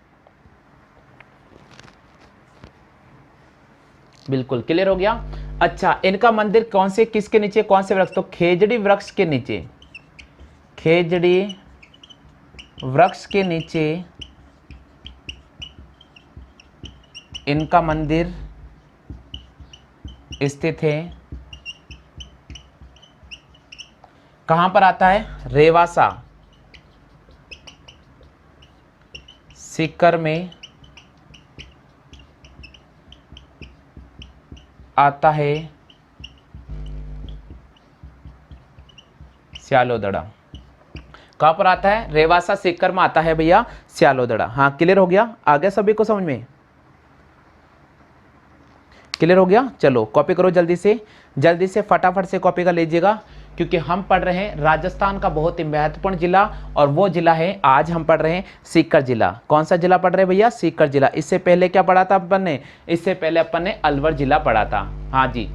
बिल्कुल क्लियर हो गया। अच्छा, इनका मंदिर किसके नीचे, कौन से वृक्ष, तो खेजड़ी वृक्ष के नीचे, खेजड़ी वृक्ष के नीचे इनका मंदिर स्थित है। कहां पर आता है, रेवासा सीकर में आता है स्यालोदड़ा। कहां पर आता है, रेवासा सीकर में आता है भैया स्यालोदड़ा। हाँ क्लियर हो गया, आ गया सभी को समझ में, क्लियर हो गया। चलो कॉपी करो जल्दी से फटाफट से कॉपी कर लीजिएगा, क्योंकि हम पढ़ रहे हैं राजस्थान का बहुत ही महत्वपूर्ण जिला, और वो जिला है, आज हम पढ़ रहे हैं सीकर जिला। कौन सा जिला पढ़ रहे हैं भैया, सीकर जिला। इससे पहले क्या पढ़ा था अपन ने, इससे पहले अपन ने अलवर जिला पढ़ा था। हाँ जी,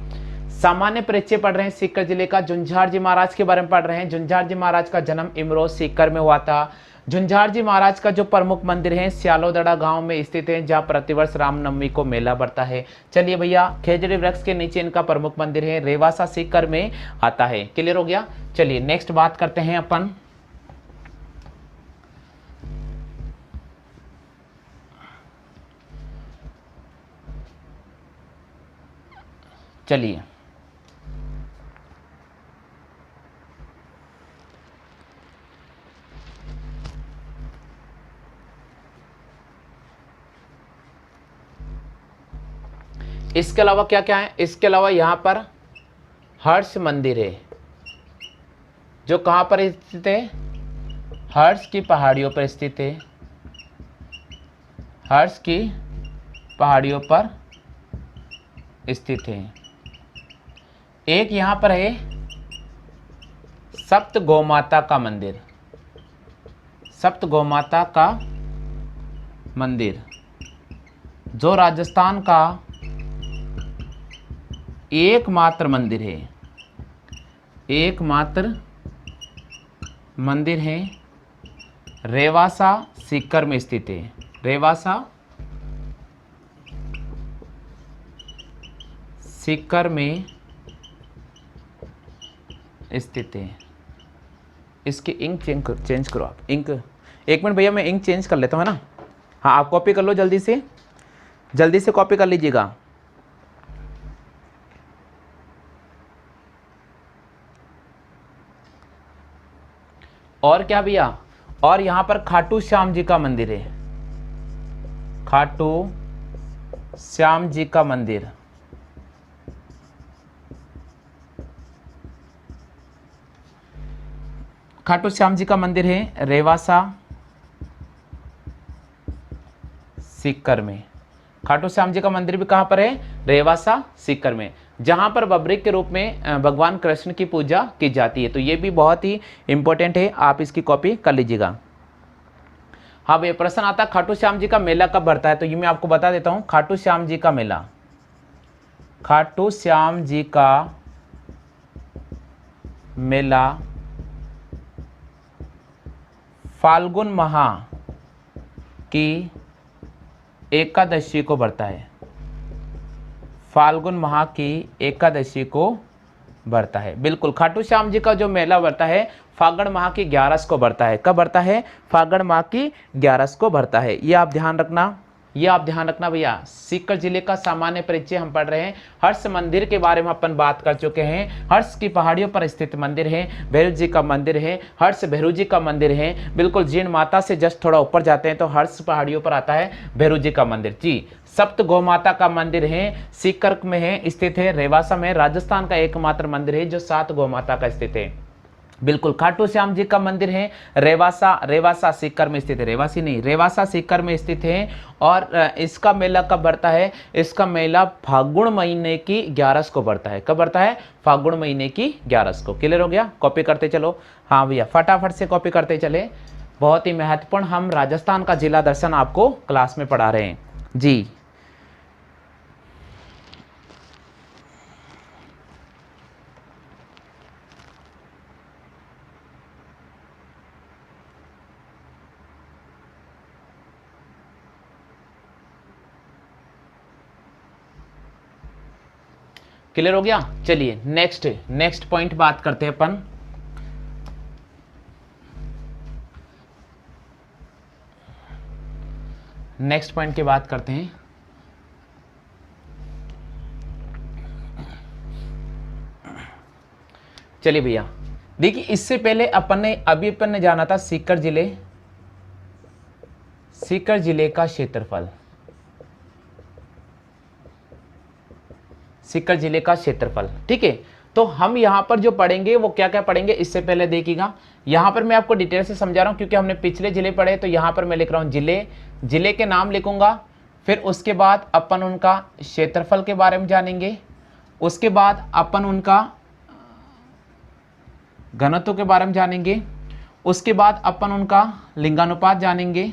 सामान्य परिचय पढ़ रहे हैं सीकर जिले का, झुंझार जी महाराज के बारे में पढ़ रहे हैं। झुंझार जी महाराज का जन्म इमरोह सीकर में हुआ था। झुंझार जी महाराज का जो प्रमुख मंदिर है स्यालोदड़ा गांव में स्थित है, जहां प्रतिवर्ष रामनवमी को मेला भरता है। चलिए भैया, खेजड़ी वृक्ष के नीचे इनका प्रमुख मंदिर है, रेवासा सीकर में आता है। क्लियर हो गया। चलिए नेक्स्ट बात करते हैं अपन, चलिए इसके अलावा क्या क्या है, इसके अलावा यहाँ पर हर्ष मंदिर है, जो कहाँ पर स्थित है, हर्ष की पहाड़ियों पर स्थित है, हर्ष की पहाड़ियों पर स्थित है। एक यहाँ पर है सप्त गौमाता का मंदिर, सप्त गौमाता का मंदिर जो राजस्थान का एकमात्र मंदिर है, एकमात्र मंदिर है, रेवासा सीकर में स्थित है, रेवासा सीकर में स्थित है। इसकी इंक चेंज करो आप, इंक 1 मिनट भैया, मैं इंक चेंज कर लेता हूँ, है ना। हाँ आप कॉपी कर लो, जल्दी से कॉपी कर लीजिएगा। और क्या भैया, और यहाँ पर खाटू श्याम जी का मंदिर है, खाटू श्याम जी का मंदिर, खाटू श्याम जी का मंदिर है रेवासा सीकर में। खाटू श्याम जी का मंदिर भी कहाँ पर है? रेवासा सीकर में, जहाँ पर बबरिक के रूप में भगवान कृष्ण की पूजा की जाती है। तो ये भी बहुत ही इंपॉर्टेंट है, आप इसकी कॉपी कर लीजिएगा। हाँ भैया, प्रश्न आता है खाटू श्याम जी का मेला कब भरता है, तो ये मैं आपको बता देता हूँ। खाटू श्याम जी का मेला, खाटू श्याम जी का मेला फाल्गुन माह की एकादशी को भरता है, फाल्गुन माह की एकादशी को भरता है। बिल्कुल, खाटू श्याम जी का जो मेला भरता है फागण माह की 11 को भरता है। कब भरता है? फागण माह की 11 को भरता है। ये आप ध्यान रखना, ये आप ध्यान रखना भैया। सीकर जिले का सामान्य परिचय हम पढ़ रहे हैं। हर्ष मंदिर के बारे में अपन बात कर चुके हैं। हर्ष की पहाड़ियों पर स्थित मंदिर है, भैरव जी का मंदिर है, हर्ष भैरव जी का मंदिर है। बिल्कुल, जीण माता से जस्ट थोड़ा ऊपर जाते हैं तो हर्ष पहाड़ियों पर आता है भैरव जी का मंदिर जी। सप्त गौमाता का मंदिर है, सीकर में है, स्थित है, रेवासा में। राजस्थान का एकमात्र मंदिर है जो 7 गौमाता का स्थित है। बिल्कुल, खाटू श्याम जी का मंदिर है रेवासा सीकर में स्थित है, रेवासी नहीं, रेवासा सीकर में स्थित है। और इसका मेला कब बढ़ता है? इसका मेला फागुन महीने की 11 को बढ़ता है। कब बढ़ता है? फागुन महीने की 11 को। क्लियर हो गया? कॉपी करते चलो। हाँ भैया, फटाफट से कॉपी करते चले। बहुत ही महत्वपूर्ण, हम राजस्थान का जिला दर्शन आपको क्लास में पढ़ा रहे हैं जी। क्लियर हो गया? चलिए नेक्स्ट पॉइंट बात करते हैं अपन। नेक्स्ट पॉइंट की बात करते हैं। चलिए भैया, देखिए इससे पहले अपन ने जाना था सीकर जिले का क्षेत्रफल, सीकर जिले का क्षेत्रफल। ठीक है, तो हम यहाँ पर जो पढ़ेंगे वो क्या क्या पढ़ेंगे इससे पहले देखिएगा। यहाँ पर मैं आपको डिटेल से समझा रहा हूँ क्योंकि हमने पिछले जिले पढ़े, तो यहाँ पर मैं लिख रहा हूँ जिले के नाम लिखूंगा। फिर उसके बाद अपन उनका क्षेत्रफल के बारे में जानेंगे। उसके बाद अपन उनका घनत्व के बारे में जानेंगे। उसके बाद अपन उनका लिंगानुपात जानेंगे।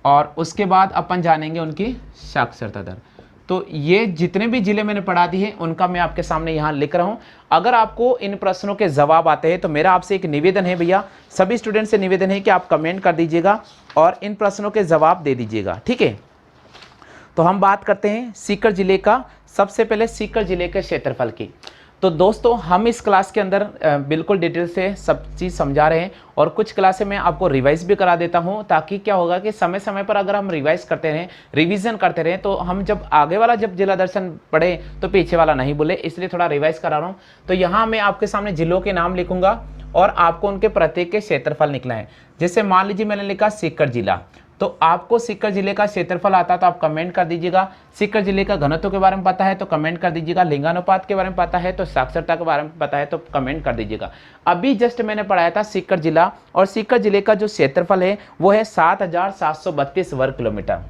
और उसके बाद अपन जानेंगे उनकी साक्षरता दर। तो ये जितने भी जिले मैंने पढ़ा दिए हैं उनका मैं आपके सामने यहाँ लिख रहा हूँ। अगर आपको इन प्रश्नों के जवाब आते हैं तो मेरा आपसे एक निवेदन है भैया, सभी स्टूडेंट से निवेदन है कि आप कमेंट कर दीजिएगा और इन प्रश्नों के जवाब दे दीजिएगा। ठीक है, तो हम बात करते हैं सीकर जिले का। सबसे पहले सीकर जिले के क्षेत्रफल की। तो दोस्तों, हम इस क्लास के अंदर बिल्कुल डिटेल से सब चीज़ समझा रहे हैं और कुछ क्लासें मैं आपको रिवाइज भी करा देता हूं, ताकि क्या होगा कि समय समय पर अगर हम रिवाइज करते रहें, रिवीजन करते रहें, तो हम जब आगे वाला जब जिला दर्शन पढ़े तो पीछे वाला नहीं भूले, इसलिए थोड़ा रिवाइज करा रहा हूँ। तो यहाँ मैं आपके सामने जिलों के नाम लिखूंगा और आपको उनके प्रत्येक के क्षेत्रफल निकला है। जैसे मान लीजिए मैंने लिखा सीकर जिला, तो आपको सीकर जिले का क्षेत्रफल आता तो आप कमेंट कर दीजिएगा। सीकर जिले का घनत्व के बारे में पता है तो कमेंट कर दीजिएगा। लिंगानुपात के बारे में पता है तो साक्षरता के बारे में पता है तो कमेंट कर दीजिएगा। अभी जस्ट मैंने पढ़ाया था सीकर जिला, और सीकर जिले का जो क्षेत्रफल है वो है 7,732 वर्ग किलोमीटर,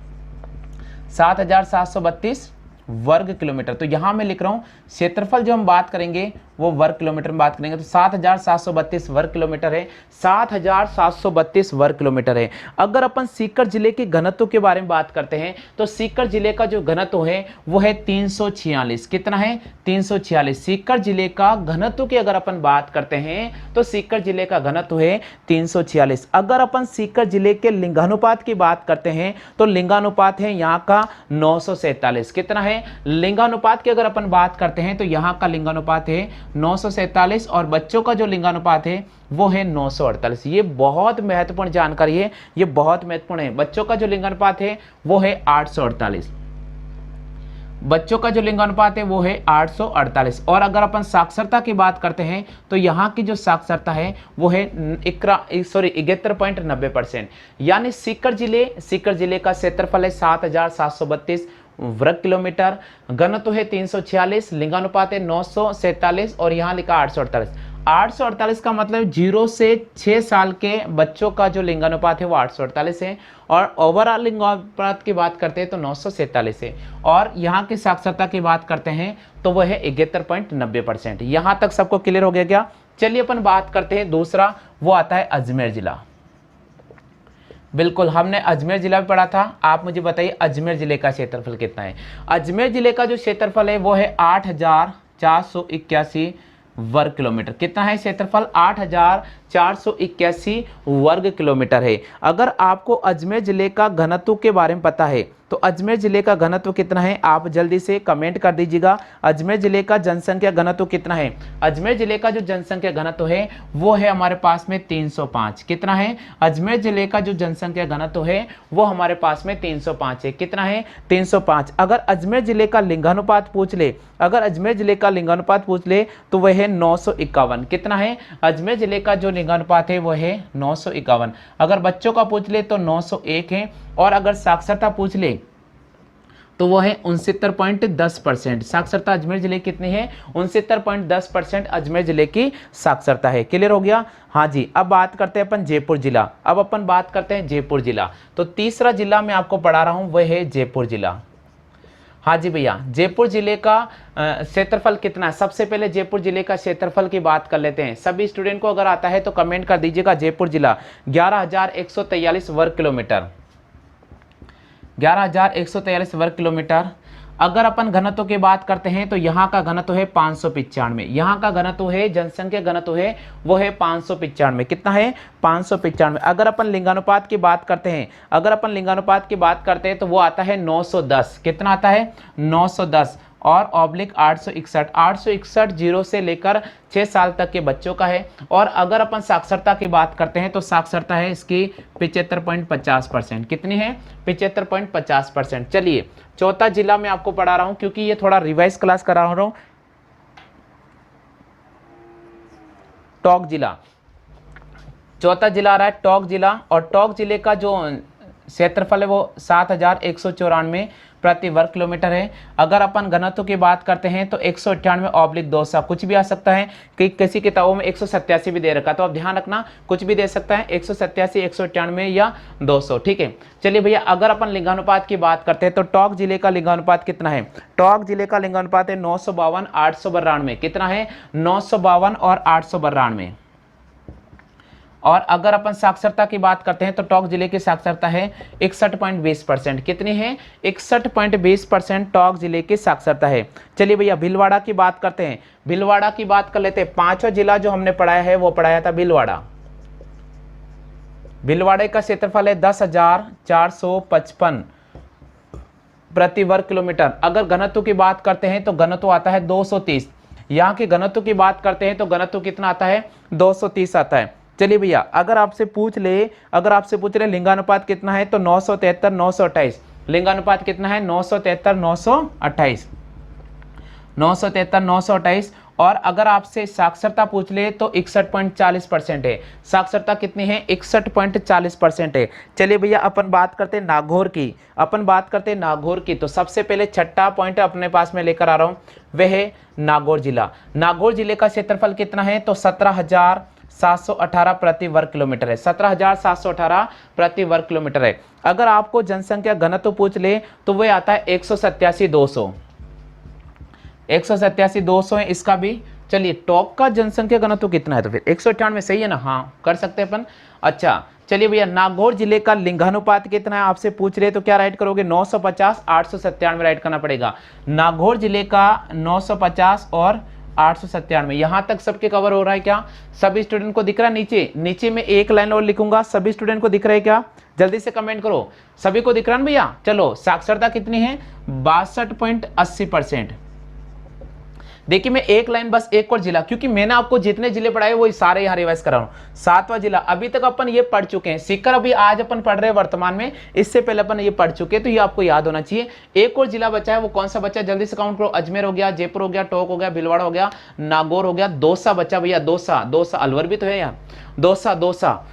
7,732 वर्ग किलोमीटर। तो यहाँ मैं लिख रहा हूँ क्षेत्रफल जो हम बात करेंगे वो वर्ग किलोमीटर में बात करेंगे, तो 7,732 वर्ग किलोमीटर है, 7,732 वर्ग किलोमीटर है। अगर अपन सीकर जिले के घनत्व के बारे में बात करते हैं तो सीकर जिले का जो घनत्व है वो है 346। कितना है? 346। सीकर जिले का घनत्व की अगर अपन बात करते हैं तो सीकर जिले का घनत्व है 346। अगर अपन सीकर जिले के लिंगानुपात की बात करते हैं तो लिंगानुपात है यहाँ का 947। कितना है? लिंगानुपात की अगर अपन बात करते हैं तो यहाँ का लिंगानुपात है 947 और बच्चों का जो लिंगानुपात है वो है 948। ये बहुत महत्वपूर्ण जानकारी है, ये बहुत महत्वपूर्ण है। बच्चों का जो लिंगानुपात है वो है 848। बच्चों का जो लिंगानुपात है वो है 848। और अगर अपन साक्षरता की बात करते हैं तो यहाँ की जो साक्षरता है वो है 71.90%। यानी सीकर जिले का क्षेत्रफल है 7,732 वर्ग किलोमीटर, घनत्व है 346, लिंगानुपात है 947 और यहाँ लिखा 848। 848 का मतलब 0 से 6 साल के बच्चों का जो लिंगानुपात है वो 848 है और ओवरऑल लिंगानुपात की बात करते हैं तो 947 है। और यहाँ की साक्षरता की बात करते हैं तो वह है 71.90%। यहाँ तक सबको क्लियर हो गया क्या? चलिए अपन बात करते हैं दूसरा, वो आता है अजमेर जिला। बिल्कुल, हमने अजमेर जिला भी पढ़ा था। आप मुझे बताइए अजमेर जिले का क्षेत्रफल कितना है? अजमेर जिले का जो क्षेत्रफल है वो है 8,481 वर्ग किलोमीटर। कितना है क्षेत्रफल? 8,481 वर्ग किलोमीटर है। अगर आपको अजमेर जिले का घनत्व के बारे में पता है तो अजमेर जिले का घनत्व कितना है आप जल्दी से कमेंट कर दीजिएगा। अजमेर जिले का जनसंख्या घनत्व कितना है? अजमेर जिले का जो जनसंख्या घनत्व है वो है हमारे पास में 305। कितना है? अजमेर जिले का जो जनसंख्या घनत्व है वो हमारे पास में 305 है। कितना है? 305। अगर अजमेर जिले का लिंगानुपात पूछ ले, अगर अजमेर जिले का लिंगानुपात पूछ ले तो वह है 951। कितना है? अजमेर जिले का जो लिंगानुपात है वह है 951। अगर बच्चों का पूछ ले तो 901 है और अगर साक्षरता पूछ ले तो वो है 69.10%। साक्षरता अजमेर जिले की कितनी है? 69.10% अजमेर जिले की साक्षरता है। क्लियर हो गया? हाँ जी। अब बात करते हैं अपन जयपुर जिला। अब अपन बात करते हैं जयपुर जिला। तो तीसरा जिला मैं आपको पढ़ा रहा हूँ वह है जयपुर जिला। हाँ जी भैया, जयपुर जिले का क्षेत्रफल कितना है? सबसे पहले जयपुर जिले का क्षेत्रफल की बात कर लेते हैं। सभी स्टूडेंट को अगर आता है तो कमेंट कर दीजिएगा। जयपुर जिला 11,143 वर्ग किलोमीटर, 11,143 वर्ग किलोमीटर। अगर अपन घनत्व की बात करते हैं तो यहाँ का घनत्व है 595। यहाँ का घनत्व है, जनसंख्या घनत्व है वो है 595। कितना है? 595। अगर अपन लिंगानुपात की बात करते हैं, अगर अपन लिंगानुपात की बात करते हैं तो वो आता है 910। कितना आता है? 910 और ऑब्लिक 861। 861 0 से लेकर 6 साल तक के बच्चों का है। और अगर अपन साक्षरता की बात करते हैं तो साक्षरता है इसकी 75.50%। कितनी है? 75.50%। चलिए चौथा जिला मैं आपको पढ़ा रहा हूं क्योंकि ये थोड़ा रिवाइज क्लास करा रहा हूं। टोंक जिला, चौथा जिला आ रहा है टोंक जिला। और टोंक जिले का जो क्षेत्रफल है वो 7,194 प्रति वर्ग किलोमीटर है। अगर अपन घनत्व की बात करते हैं तो 198/200 कुछ भी आ सकता है कि किसी किताबों में 187 भी दे रखा, तो आप ध्यान रखना कुछ भी दे सकता है, 187, 198 या 200। ठीक है। चलिए भैया, अगर अपन लिंगानुपात की बात करते हैं तो टोंक जिले का लिंगानुपात कितना है? टोंक जिले का लिंगानुपात है 952 892। कितना है? 952 और 892। और अगर अपन साक्षरता की बात करते हैं तो टोंक जिले की साक्षरता है 61.20%। कितनी है? 61.20% टोंक जिले की साक्षरता है। चलिए भैया भीलवाड़ा की बात करते हैं। भीलवाड़ा की बात कर लेते हैं। पांचवा जिला जो हमने पढ़ाया है वो पढ़ाया था भीलवाड़ा। भीलवाड़े का क्षेत्रफल है 10,455 प्रति वर्ग किलोमीटर। अगर घनत्व की बात करते हैं तो घनत्व आता है 230। यहाँ के घनत्व की बात करते हैं तो घनत्व कितना आता है? 230 आता है। चलिए भैया, अगर आपसे पूछ ले लिंगानुपात कितना है तो 973 928। लिंगानुपात कितना है? 973 928, 973 928। और अगर आपसे साक्षरता पूछ ले तो 61.40% है। साक्षरता कितनी है? 61.40% है। चलिए भैया अपन बात करते हैं नागौर की। तो सबसे पहले छठा पॉइंट अपने पास में लेकर आ रहा हूँ, वह है नागौर जिला। नागौर जिले का क्षेत्रफल कितना है? तो 17,718 प्रति वर्ग किलोमीटर है। 17,718 प्रति वर्ग किलोमीटर है। अगर आपको जनसंख्या घनत्व पूछ ले तो वह आता है 187/200। 187 200 है इसका भी। चलिए टॉप का जनसंख्या घनत्व कितना है, तो फिर 198 सही है ना, हाँ कर सकते हैं अपन। अच्छा चलिए भैया नागौर जिले का लिंगानुपात कितना है आपसे पूछ रहे, तो क्या राइट करोगे 950 897 राइट करना पड़ेगा। नागौर जिले का 950 और 897, यहां तक सबके कवर हो रहा है क्या, सभी स्टूडेंट को दिख रहा है। नीचे नीचे में एक लाइन और लिखूंगा, सभी स्टूडेंट को दिख रहा है क्या, जल्दी से कमेंट करो, सभी को दिख रहा है भैया। चलो साक्षरता कितनी है 62.80%। देखिए मैं एक लाइन बस एक और जिला, क्योंकि मैंने आपको जितने जिले पढ़ाए वो सारे यहाँ रिवाइज करा रहा हूँ। 7वां जिला अभी तक अपन ये पढ़ चुके हैं, सीकर अभी आज अपन पढ़ रहे हैं वर्तमान में, इससे पहले अपन ये पढ़ चुके हैं, तो ये आपको याद होना चाहिए। एक और जिला बचा है, वो कौन सा बचा है जल्दी से काउंट करो। अजमेर हो गया, जयपुर हो गया, टोंक हो गया, भीलवाड़ा हो गया, नागौर हो गया, दौसा बचा भैया, दौसा दौसा, अलवर भी तो है यार, दौसा दौसा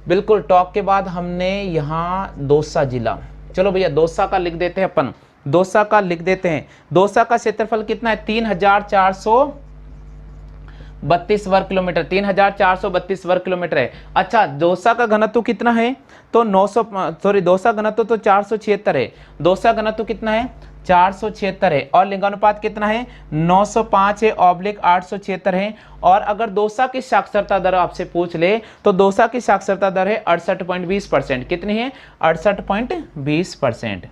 बिल्कुल। टोंक के बाद हमने यहाँ दौसा जिला, चलो भैया दौसा का लिख देते हैं अपन, दौसा का लिख देते हैं। दौसा का क्षेत्रफल कितना है 3432 वर्ग किलोमीटर, 3432 वर्ग किलोमीटर है। अच्छा दौसा का घनत्व कितना है, तो 900 सॉरी दौसा घनत्व तो 476 है, दौसा घनत्व कितना है 476 है, और लिंगानुपात कितना है 905 है ऑब्लिक 876 है। और अगर दौसा की साक्षरता दर आपसे पूछ ले, तो दौसा की साक्षरता दर है 68.20%। कितनी है 68.20%।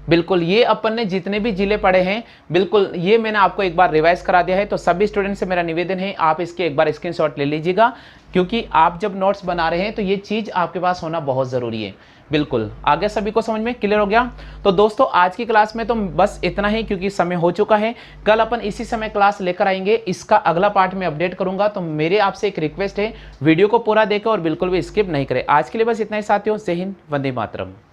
बिल्कुल ये अपन ने जितने भी जिले पढ़े हैं, बिल्कुल ये मैंने आपको एक बार रिवाइज करा दिया है। तो सभी स्टूडेंट से मेरा निवेदन है आप इसके एक बार स्क्रीनशॉट ले लीजिएगा, क्योंकि आप जब नोट्स बना रहे हैं तो ये चीज़ आपके पास होना बहुत ज़रूरी है। बिल्कुल आगे सभी को समझ में क्लियर हो गया। तो दोस्तों आज की क्लास में तो बस इतना ही, क्योंकि समय हो चुका है। कल अपन इसी समय क्लास लेकर आएंगे, इसका अगला पार्ट में अपडेट करूंगा। तो मेरे आपसे एक रिक्वेस्ट है, वीडियो को पूरा देखें और बिल्कुल भी स्किप नहीं करें। आज के लिए बस इतना ही साथियों, जय हिंद, वंदे मातरम।